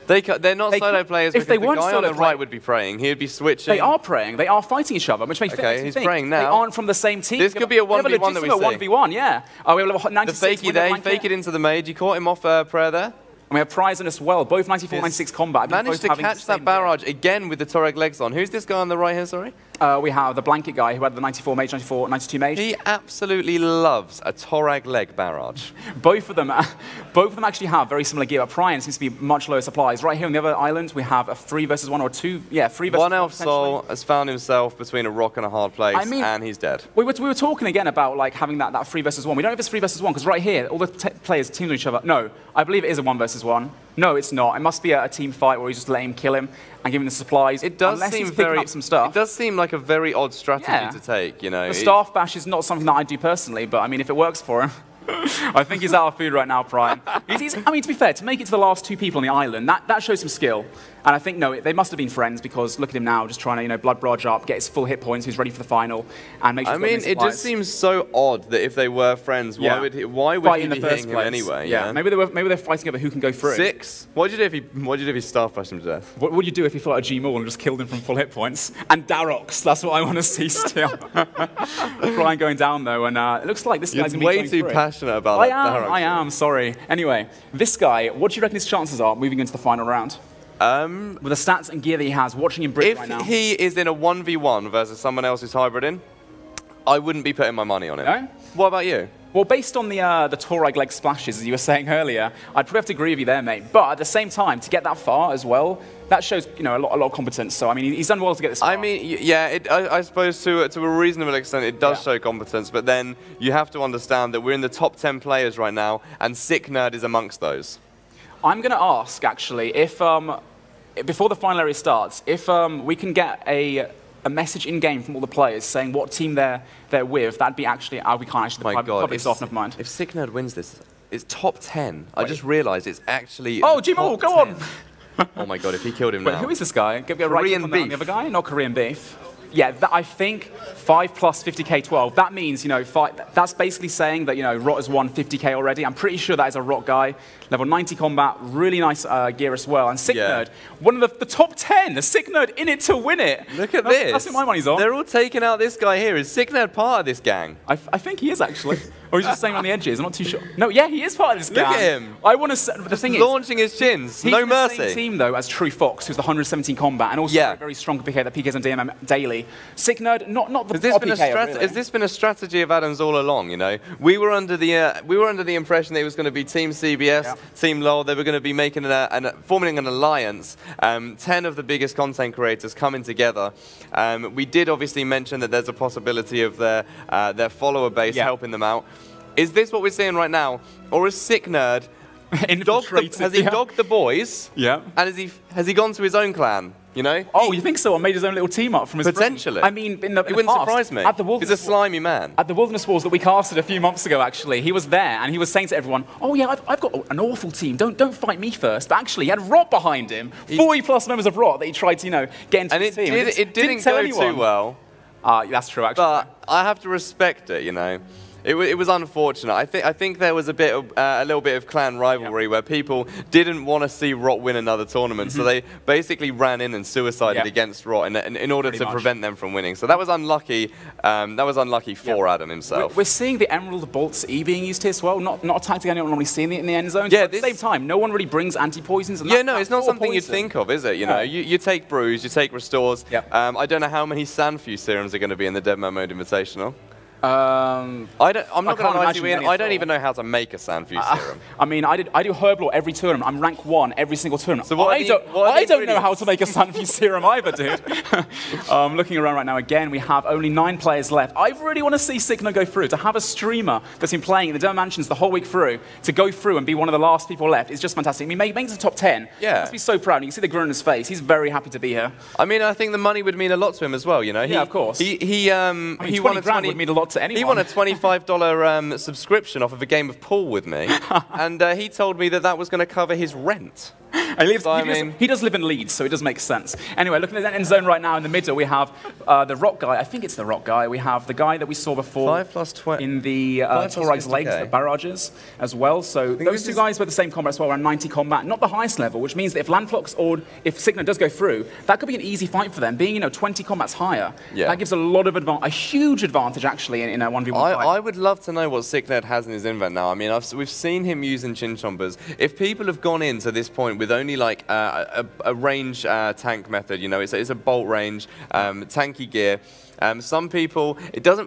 They're not solo players because the guy on the right would be praying. He would be switching. They are praying. They are fighting each other, which makes sense. Okay, he's praying now. They aren't from the same team. This could be a 1v1 that we see. 1v1, yeah. We have level 96. The fakey there, fake it into the mage. You caught him off prayer there. And we have Pryzen as well, both 94, 96 combat. Managed to catch that barrage again with the Torag legs on. Who's this guy on the right here, sorry? We have the blanket guy who had the 94 mage, 94, 92 mage. He absolutely loves a Torag leg barrage. Both of them actually have very similar gear, but Pryan seems to be much lower supplies. Right here on the other island, we have a 3 versus 1 or 2. Yeah, 3 versus 1. One elf soul has found himself between a rock and a hard place, and he's dead. We were talking again about like having that 3 versus 1. We don't know if it's 3 versus 1 because right here, all the players team each other. No, I believe it is a 1 versus 1. No, it's not. It must be a team fight where you just let him kill him and give him the supplies. It does seem very up some stuff. It does seem like a very odd strategy to take. You know, the staff bash is not something that I do personally, but I mean, if it works for him. I think he's out of food right now, Prime. I mean, to be fair, to make it to the last 2 people on the island, that shows some skill. And I think, no, they must have been friends because look at him now, just trying to, blood barrage up, get his full hit points, he's ready for the final, and make sure. I mean, it just seems so odd that if they were friends, why would he be hitting him anyway? Yeah, maybe they're fighting over who can go through. 6. What would you do if he staff bashed him to death? What would you do if he fought a G-Maul and just killed him from full hit points? And Darox, that's what I want to see still. Brian going down though, and it looks like this guy's going to be way too passionate about that. I am, sorry. Anyway, this guy, what do you reckon his chances are moving into the final round? With the stats and gear that he has, watching him brick right now. If he is in a 1v1 versus someone else who's hybriding, I wouldn't be putting my money on him. No? What about you? Well, based on the Torag leg splashes, as you were saying earlier, I'd probably have to agree with you there, mate. But at the same time, to get that far as well, that shows a lot of competence. So I mean, he's done well to get this far. I mean, yeah, I suppose to a reasonable extent it does show competence, but then you have to understand that we're in the top 10 players right now, and Sick Nerd is amongst those. I'm going to ask, actually, if before the final area starts, if we can get a message in-game from all the players saying what team they're with, that'd be actually, we can't actually, the public's off, never mind. If Sick Nerd wins this, it's top 10. I just realised it's actually Jimo, go on! Oh my god, if he killed him now. Who is this guy? Get Korean beef. The other guy? Not Korean beef. Yeah, I think 5 plus 50k 12. That means, that's basically saying that, Rot has won 50k already. I'm pretty sure that is a Rot guy. Level 90 combat, really nice gear as well. And Sick Nerd, one of the top 10. The Sick Nerd in it to win it. Look at this. That's what my money's on. They're all taking out this guy here. Is Sick Nerd part of this gang? I think he is, actually. Or he's just staying on the edges. I'm not too sure. No, yeah, he is part of this gang. Look at him. I want to. The thing is, launching his chins. No mercy. He's the same team though as True Fox, who's the 117 combat, and also a very strong PK that PKs on DMM daily. Sick Nerd, not the top PK. Really. Has this been a strategy of Adam's all along? We were under the impression that it was going to be Team CBS, Team LoL. They were going to be making forming an alliance. 10 of the biggest content creators coming together. We did obviously mention that there's a possibility of their follower base helping them out. Is this what we're seeing right now, or is Sick Nerd has he dogged the boys? Yeah. And has he gone to his own clan? Oh, you think so? Or made his own little team up from his potentially. I mean, it wouldn't surprise me. He's a slimy man. At the Wilderness Wars that we casted a few months ago, actually, he was there and he was saying to everyone, "Oh yeah, I've got an awful team. Don't fight me first." But actually, he had Rot behind him, 40+ members of Rot that he tried to get into his team. And it didn't go too well. That's true, actually. But I have to respect it, It was unfortunate. I think there was a little bit of clan rivalry where people didn't want to see Rot win another tournament, so they basically ran in and suicided against Rot in order to prevent them from winning. So that was unlucky. For Adam himself. We're seeing the Emerald Bolt's E being used here as well. Not a tactic I don't normally see in the end zone. Yeah, at the same time, no one really brings anti-poisons. No, it's not something you'd think of, is it? You take brews, you take restores. I don't know how many Sandfuse serums are going to be in the Deadmanmode Invitational. I'm not going to lie to you, Ian. I don't even know how to make a Sandfuse serum. I mean, I do Herb Lore every tournament. I'm rank 1 every single tournament. So I don't know how to make a Sandfuse serum either, dude. Looking around right now again, we have only 9 players left. I really want to see Sick Nerd go through. To have a streamer that's been playing in the Dome Mansions the whole week through, to go through and be one of the last people left is just fantastic. I mean, making the top 10. Yeah. He must be so proud. You can see the grin on his face. He's very happy to be here. I mean, I think the money would mean a lot to him as well. Yeah, of course. He won a 20 would mean a lot to anyone. He won a $25 subscription off of a game of pool with me, and he told me that was going to cover his rent. He does live in Leeds, so it does make sense. Anyway, looking at the end zone right now in the middle, we have the Rock guy. I think it's the Rock guy. We have the guy that we saw before 5 plus 20 in the Torag's Lakes, the barrages as well. So those two guys were the same combat as well, around 90 combat, not the highest level, which means that if Landflux or if Sick Nerd does go through, that could be an easy fight for them. Being 20 combats higher, that gives a huge advantage actually in a 1v1 fight. I would love to know what Sick Nerd has in his invent now. I mean, we've seen him using Chinchombers. If people have gone in to this point with only like a range tank method, it's a bolt range, tanky gear. Some people,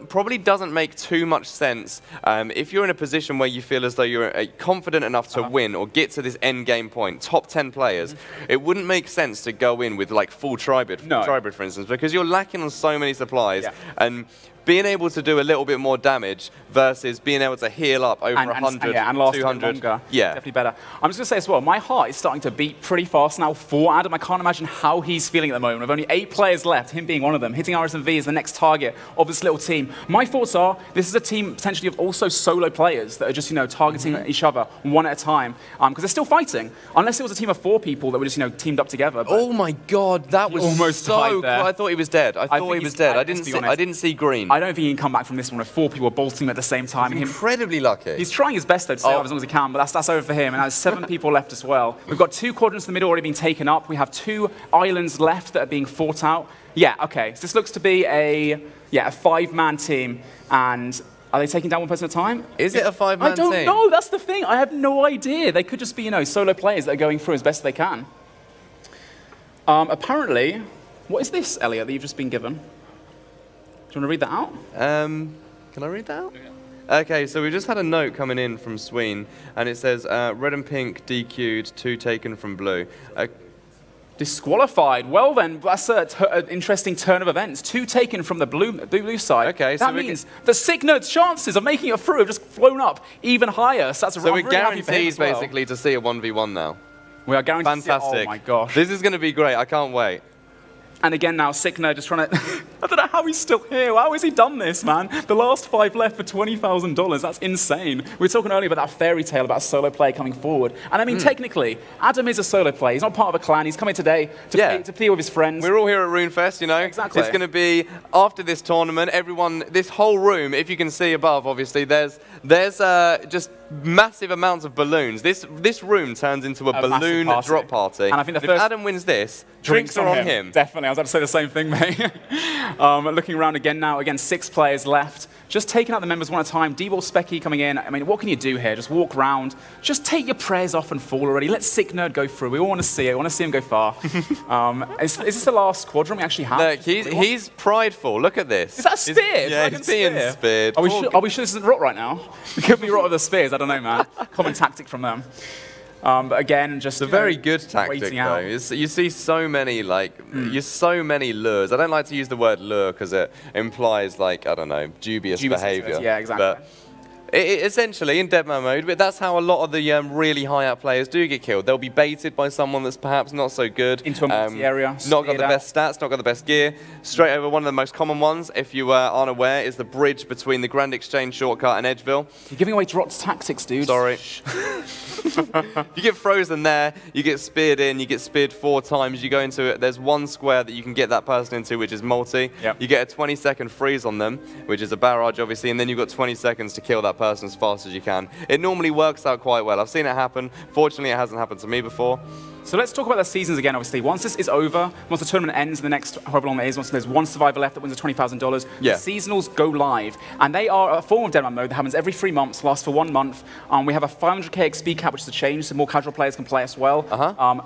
probably doesn't make too much sense if you're in a position where you feel as though you're confident enough to win or get to this end game point, top 10 players. It wouldn't make sense to go in with like full Tribrid, for instance, because you're lacking on so many supplies. And being able to do a little bit more damage versus being able to heal up over 100, and last 200. Longer, definitely better. I'm just going to say as well, my heart is starting to beat pretty fast now for Adam. I can't imagine how he's feeling at the moment. With only 8 players left, him being one of them, hitting RSMV is the next target of this little team. My thoughts are, this is a team potentially of also solo players that are just, targeting each other one at a time, because they're still fighting. Unless it was a team of 4 people that were just, teamed up together. Oh my God, that was almost so cool. I thought he was dead. I thought he was dead. I didn't see green. I don't think he can come back from this one if 4 people are bolting at the same time. He's incredibly lucky. He's trying his best though to stay alive as long as he can, but that's over for him. And there's 7 people left as well. We've got 2 quadrants in the middle already being taken up. We have 2 islands left that are being fought out. Yeah, okay. So this looks to be a 5-man team, and are they taking down one person at a time? Is it a 5-man team? I don't know. That's the thing. I have no idea. They could just be, solo players that are going through as best they can. Apparently, what is this, Elliot, that you've just been given? Do you want to read that out? Can I read that out? Yeah. Okay, so we just had a note coming in from Sween, and it says, red and pink DQ'd, 2 taken from blue. Disqualified. Well then, that's an interesting turn of events. 2 taken from the blue side. Okay, so that means the Signerd's chances of making it through have just flown up even higher. So that's a So we're really happy for him guaranteed as well. basically to see a 1v1 now. We are guaranteed Fantastic. to see it. Oh my gosh. This is going to be great. I can't wait. And again now, Signerd just trying to... I don't know how he's still here. How has he done this, man? The last 5 left for $20,000. That's insane. We were talking earlier about that fairy tale about a solo player coming forward. And I mean, technically, Adam is a solo player. He's not part of a clan. He's coming today to play with his friends. We're all here at RuneFest, you know. Exactly. It's going to be, after this tournament, everyone, this whole room, if you can see above, obviously, there's just massive amounts of balloons. This room turns into a balloon drop party. And I think if Adam wins this, drinks are on him. Definitely. I was about to say the same thing, mate. Looking around again now, 6 players left. Just taking out the members one at a time. D-Ball Specky coming in. I mean, what can you do here? Just walk around. Just take your prayers off and fall already. Let Signerd go through. We all want to see it. We want to see him go far. Is this the last quadrant we actually have? Look, he's prideful. Look at this. Is that a spear? Yeah, he's being speared. Are we sure this isn't rot right now? It could be rot with the spears. I don't know, man. Common tactic from them. But again, just it's a very good tactic, though. You see so many so many lures. I don't like to use the word lure because it implies I don't know, dubious behavior. Yeah, exactly. But essentially, in Deadmanmode, that's how a lot of the really high-up players do get killed. They'll be baited by someone that's perhaps not so good. Into a multi-area. Not got the best stats, not got the best gear. Straight over, one of the most common ones, if you aren't aware, is the bridge between the Grand Exchange shortcut and Edgeville. You're giving away Drot's tactics, dude. Sorry. You get frozen there, you get speared in, you get speared 4 times, you go into it, there's one square that you can get that person into, which is multi. Yep. You get a 20-second freeze on them, which is a barrage, obviously, and then you've got 20 seconds to kill that person as fast as you can. It normally works out quite well. I've seen it happen. Fortunately, it hasn't happened to me before. So let's talk about the seasons again, obviously. Once this is over, once the tournament ends, the next, however long it is, once there's one survivor left that wins the $20,000, the seasonals go live. And they are a form of Deadmanmode that happens every 3 months, lasts for 1 month. We have a 500k XP cap, which is a change, so more casual players can play as well.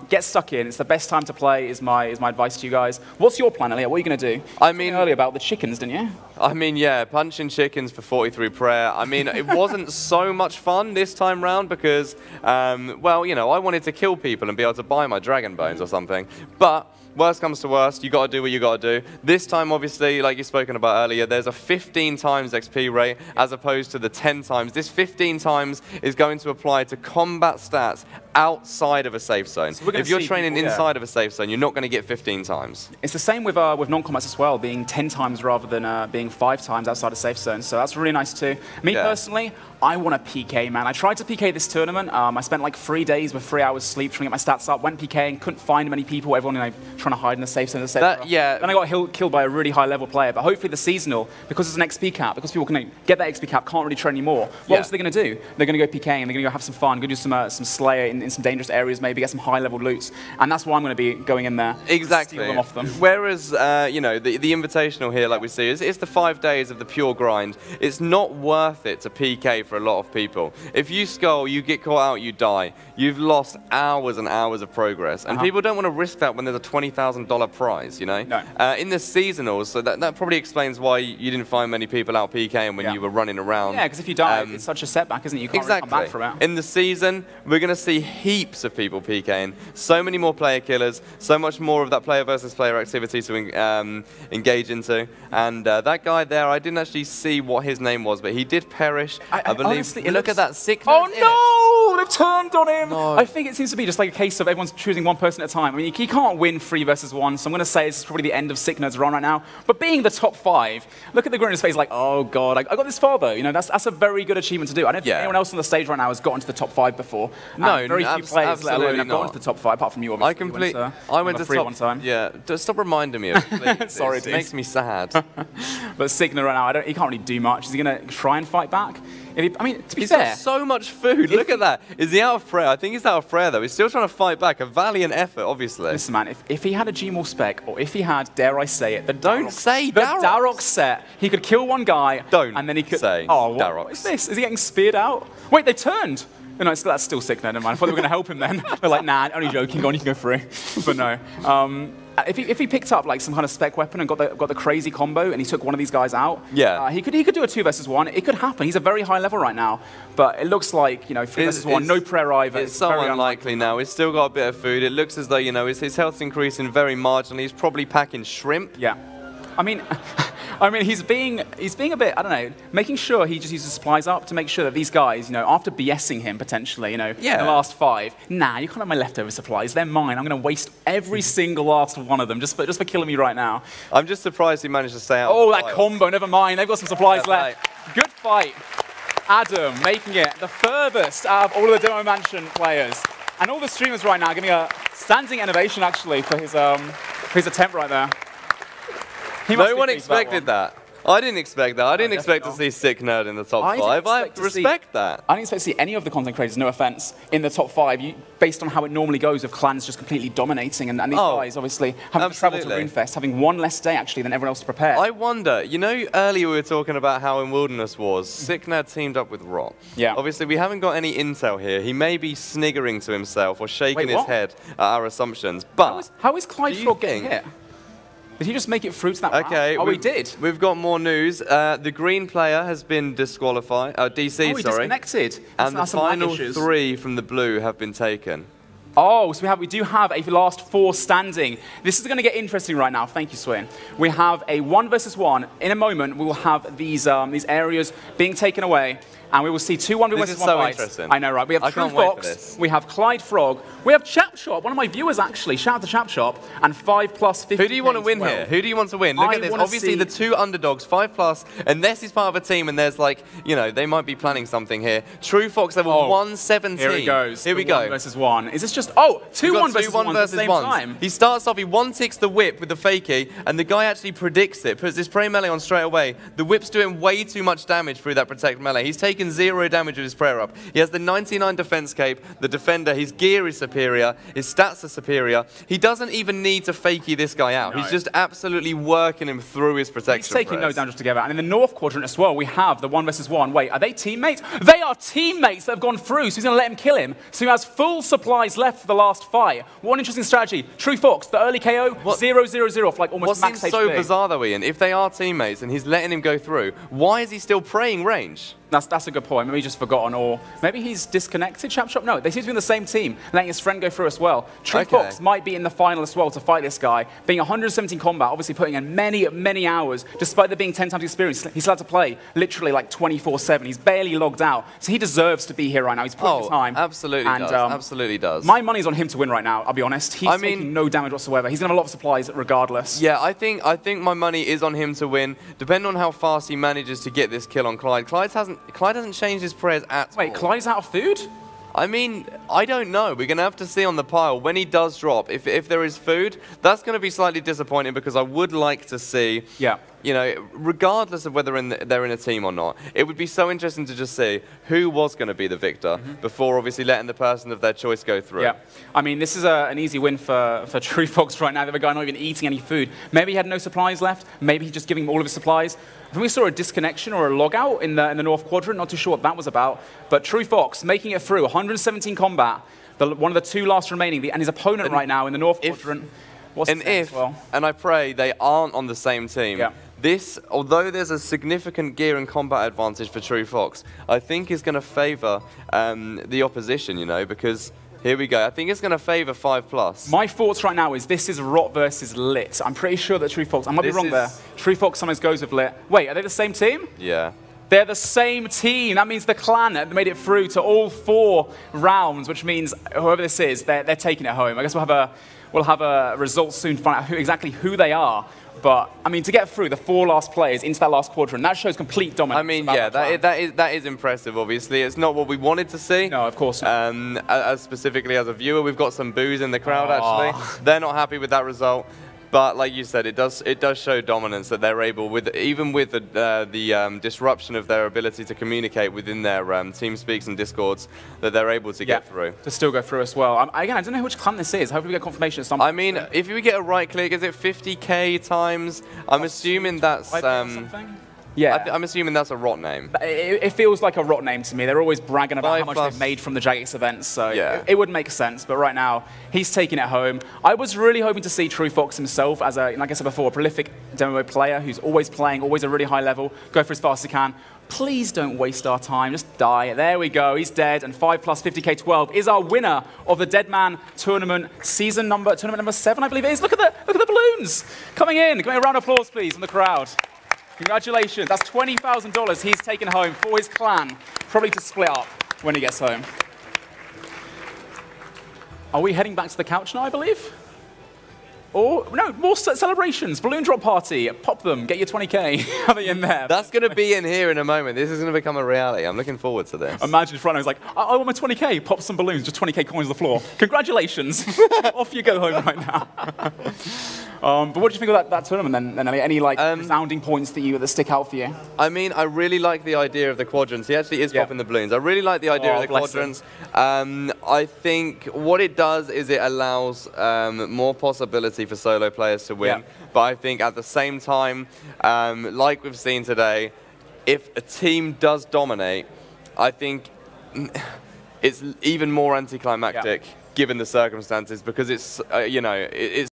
Get stuck in. It's the best time to play, is my advice to you guys. What's your plan, Elliot? What are you going to do? I mean, earlier about the chickens, didn't you? I mean, yeah, punching chickens for 43 prayer. I mean, it wasn't so much fun this time round because, well, you know, I wanted to kill people and be able to buy my dragon bones or something. But worst comes to worst, you got to do what you got to do. This time, obviously, like you've spoken about earlier, there's a 15 times XP rate as opposed to the 10 times. This 15 times is going to apply to combat stats outside of a safe zone. So if you're training inside of a safe zone, you're not going to get 15 times. It's the same with non-combats as well, being 10 times rather than being 5 times outside a safe zone. So that's really nice too. Me personally, I want a PK, man. I tried to PK this tournament. I spent like 3 days with 3 hours sleep trying to get my stats up. Went PKing, couldn't find many people. Everyone, you know, trying to hide in the safe zone, etc. Then I got killed by a really high-level player. But hopefully the seasonal, because it's an XP cap, because people can get that XP cap, can't really train anymore. What else are they going to do? They're going to go PKing. They're going to go have some fun. Go do some Slayer in some dangerous areas, maybe get some high-level loots. And that's why I'm going to be going in there. Exactly. Steal them off them. Whereas, you know, the invitational here, like we see, it's the 5 days of the pure grind. It's not worth it to PK for a lot of people. If you skull, you get caught out, you die. You've lost hours and hours of progress. And people don't want to risk that when there's a $20,000 prize, you know? No. In the seasonals, so that probably explains why you didn't find many people out PKing when you were running around. Yeah, because if you die, it's such a setback, isn't it? You can't really come back from it. In the season, we're going to see heaps of people PKing. So many more player killers, so much more of that player versus player activity to engage into. And that guy there, I didn't actually see what his name was, but he did perish. I believe. Honestly, look at that sickness. Oh no! They've turned on him. No. I think it seems to be just like a case of everyone's choosing one person at a time. I mean, he can't win 3 versus 1, so I'm going to say it's probably the end of Signerd's run right now. But being the top 5, look at the grin on his face like, oh god, I got this far though. You know, that's a very good achievement to do. I don't think anyone else on the stage right now has gotten to the top 5 before. No, very few players, let alone, have gotten to the top 5, apart from you, obviously. I went to top one time. Yeah, stop reminding me of it, please. Sorry, it makes me sad. But Signerd right now, he can't really do much. Is he going to try and fight back? I mean, to be He's fair, got so much food. Look at that. Is he out of prayer? I think he's out of prayer, though. He's still trying to fight back. A valiant effort, obviously. Listen, man, if he had a Gmaul spec, or if he had, dare I say it, the Darroch. Darroch set, he could kill one guy, and then he could say Darroch. What is this? Is he getting speared out? Wait, they turned. No, that's still sick, never mind. I thought they were going to help him then. They're like, nah, only joking. Go on, you can go free. But no. if he picked up like some kind of spec weapon and got the crazy combo and he took one of these guys out, yeah, he could do a 2 versus 1. It could happen. He's a very high level right now, but it looks like 3 versus 1, no prayer either. It's so unlikely now. He's still got a bit of food. It looks as though his health's increasing very marginally. He's probably packing shrimp. Yeah, I mean, he's being a bit, I don't know, making sure he just uses supplies up to make sure that these guys, after BSing him potentially, in the last 5, nah, you can't have my leftover supplies. They're mine. I'm going to waste every single last one of them just for killing me right now. I'm just surprised he managed to stay out. Oh, that combo. Never mind. They've got some supplies left. Good fight. Adam making it the furthest out of all of the Demo Mansion players. And all the streamers right now giving a standing innovation, actually, for his attempt right there. No one expected that. I didn't expect that. I didn't expect to see Sick Nerd in the top 5. I respect that. I didn't expect to see any of the content creators, no offense, in the top 5, based on how it normally goes with clans just completely dominating. And these guys, obviously, having to travel to RuneFest, having one less day, actually, than everyone else to prepare. I wonder, earlier we were talking about how in Wilderness Wars, Sick Nerd teamed up with Rot. Yeah. Obviously, we haven't got any intel here. He may be sniggering to himself or shaking his head at our assumptions. But how is Clyde Frog getting hit? Did he just make it through to that round? Okay. Oh, he did. We've got more news. The green player has been disqualified. DC, he sorry. disconnected. And the final 3 from the blue have been taken. Oh, so we do have a last 4 standing. This is going to get interesting right now. Thank you, Swin. We have a 1 versus 1. In a moment, we will have these areas being taken away. And we will see 2 1v1 versus 1 fights. so interesting. I know, right? We have True Fox, we have Clyde Frog, we have Chapshop, one of my viewers actually, shout out to Chapshop, and 5+50. Who do you want to win here? Who do you want to win? Look at this. Obviously, the 2 underdogs, 5+, unless he's part of a team and there's they might be planning something here. True Fox level 117. Here he goes. Here we go. 1 versus 1. Is this just, 2-1 versus 1 at the same time? He starts off, he 1-ticks the whip with the fakie, and the guy actually predicts it, puts this prey melee on straight away. The whip's doing way too much damage through that protect melee. He's taken 0 damage with his prayer up. He has the 99 defense cape, the defender, his gear is superior, his stats are superior. He doesn't even need to fakie this guy out. No. He's just absolutely working him through his protection. He's taking no damage together. And in the north quadrant as well, we have the 1 versus 1. Wait, are they teammates? They are teammates that have gone through, so he's going to let him kill him. So he has full supplies left for the last fight. What an interesting strategy. True Fox, the early KO, 0-0-0 for almost max HP. What's so bizarre though, Ian, if they are teammates and he's letting him go through, why is he still praying range? That's a good point. Maybe he's just forgotten, or maybe he's disconnected, Chapshop? No, they seem to be in the same team, letting his friend go through as well. True Fox might be in the final as well to fight this guy, being 117 combat, obviously putting in many, many hours, despite there being 10 times experience. He's allowed to play literally 24/7. He's barely logged out, so he deserves to be here right now. He's putting his time. Absolutely does. Absolutely does. My money's on him to win right now, I'll be honest. He's taking no damage whatsoever. He's going to have a lot of supplies regardless. Yeah, I think my money is on him to win, depending on how fast he manages to get this kill on Clyde. Clyde hasn't changed his prayers at all. Wait, Clyde's out of food? I mean, I don't know. We're going to have to see on the pile when he does drop. If there is food, that's going to be slightly disappointing because I would like to see, regardless of whether they're in a team or not, it would be so interesting to just see who was going to be the victor before obviously letting the person of their choice go through. Yeah, I mean, this is an easy win for True Fox right now. The guy not even eating any food. Maybe he had no supplies left. Maybe he's just giving him all of his supplies. I think we saw a disconnection or a logout in the north quadrant. Not too sure what that was about. But True Fox making it through 117 combat. One of the 2 last remaining, and his opponent right now in the north quadrant. And I pray they aren't on the same team. Yeah. This, although there's a significant gear and combat advantage for True Fox, I think is going to favor the opposition, because here we go. I think it's going to favor 5+. My thoughts right now is this is Rot versus Lit. I'm pretty sure that True Fox, I might be wrong there. True Fox sometimes goes with Lit. Wait, are they the same team? Yeah. They're the same team. That means the clan made it through to all 4 rounds, which means whoever this is, they're taking it home. I guess we'll have a result soon to find out exactly who they are. But, I mean, to get through the 4 last players into that last quadrant, that shows complete dominance. I mean, yeah, that is impressive, obviously. It's not what we wanted to see. No, of course not. As specifically as a viewer, we've got some boos in the crowd, actually. They're not happy with that result. But like you said, it does show dominance that they're able, even with the disruption of their ability to communicate within their team speaks and discords, that they're able to get through. To still go through as well. Again, I don't know which clan this is. Hopefully we get confirmation at some point. I mean, if we get a right click, is it 50k times? I'm assuming that's... Yeah. I'm assuming that's a rot name. It feels like a rot name to me. They're always bragging about how much 5+. they've made from the Jagex events, so Yeah. it would make sense. But right now, he's taking it home. I was really hoping to see True Fox himself as like I said before, a prolific demo mode player who's always playing, always a really high level, go for as fast as he can. Please don't waste our time, just die. There we go, he's dead, and 5 plus 50k 12 is our winner of the Deadman tournament, tournament number 7, I believe it is. Look at the balloons coming in. Give me a round of applause, please, from the crowd. Congratulations, that's $20,000 he's taken home for his clan, probably to split up when he gets home. Are we heading back to the couch now, I believe? Or, no, more celebrations, balloon drop party, pop them, get your 20k, have it in there. That's going to be in here in a moment. This is going to become a reality. I'm looking forward to this. Imagine Frono's like, I want my 20k, pop some balloons, just 20k coins on the floor. Congratulations, off you go home right now. But what do you think of that tournament then? Any like resounding points that stick out for you? I mean, I really like the idea of the quadrants. He actually is popping the balloons. I really like the idea of the quadrants. I think what it does is it allows more possibility for solo players to win. But I think at the same time, like we've seen today, if a team does dominate, I think it's even more anticlimactic given the circumstances, because it's, it's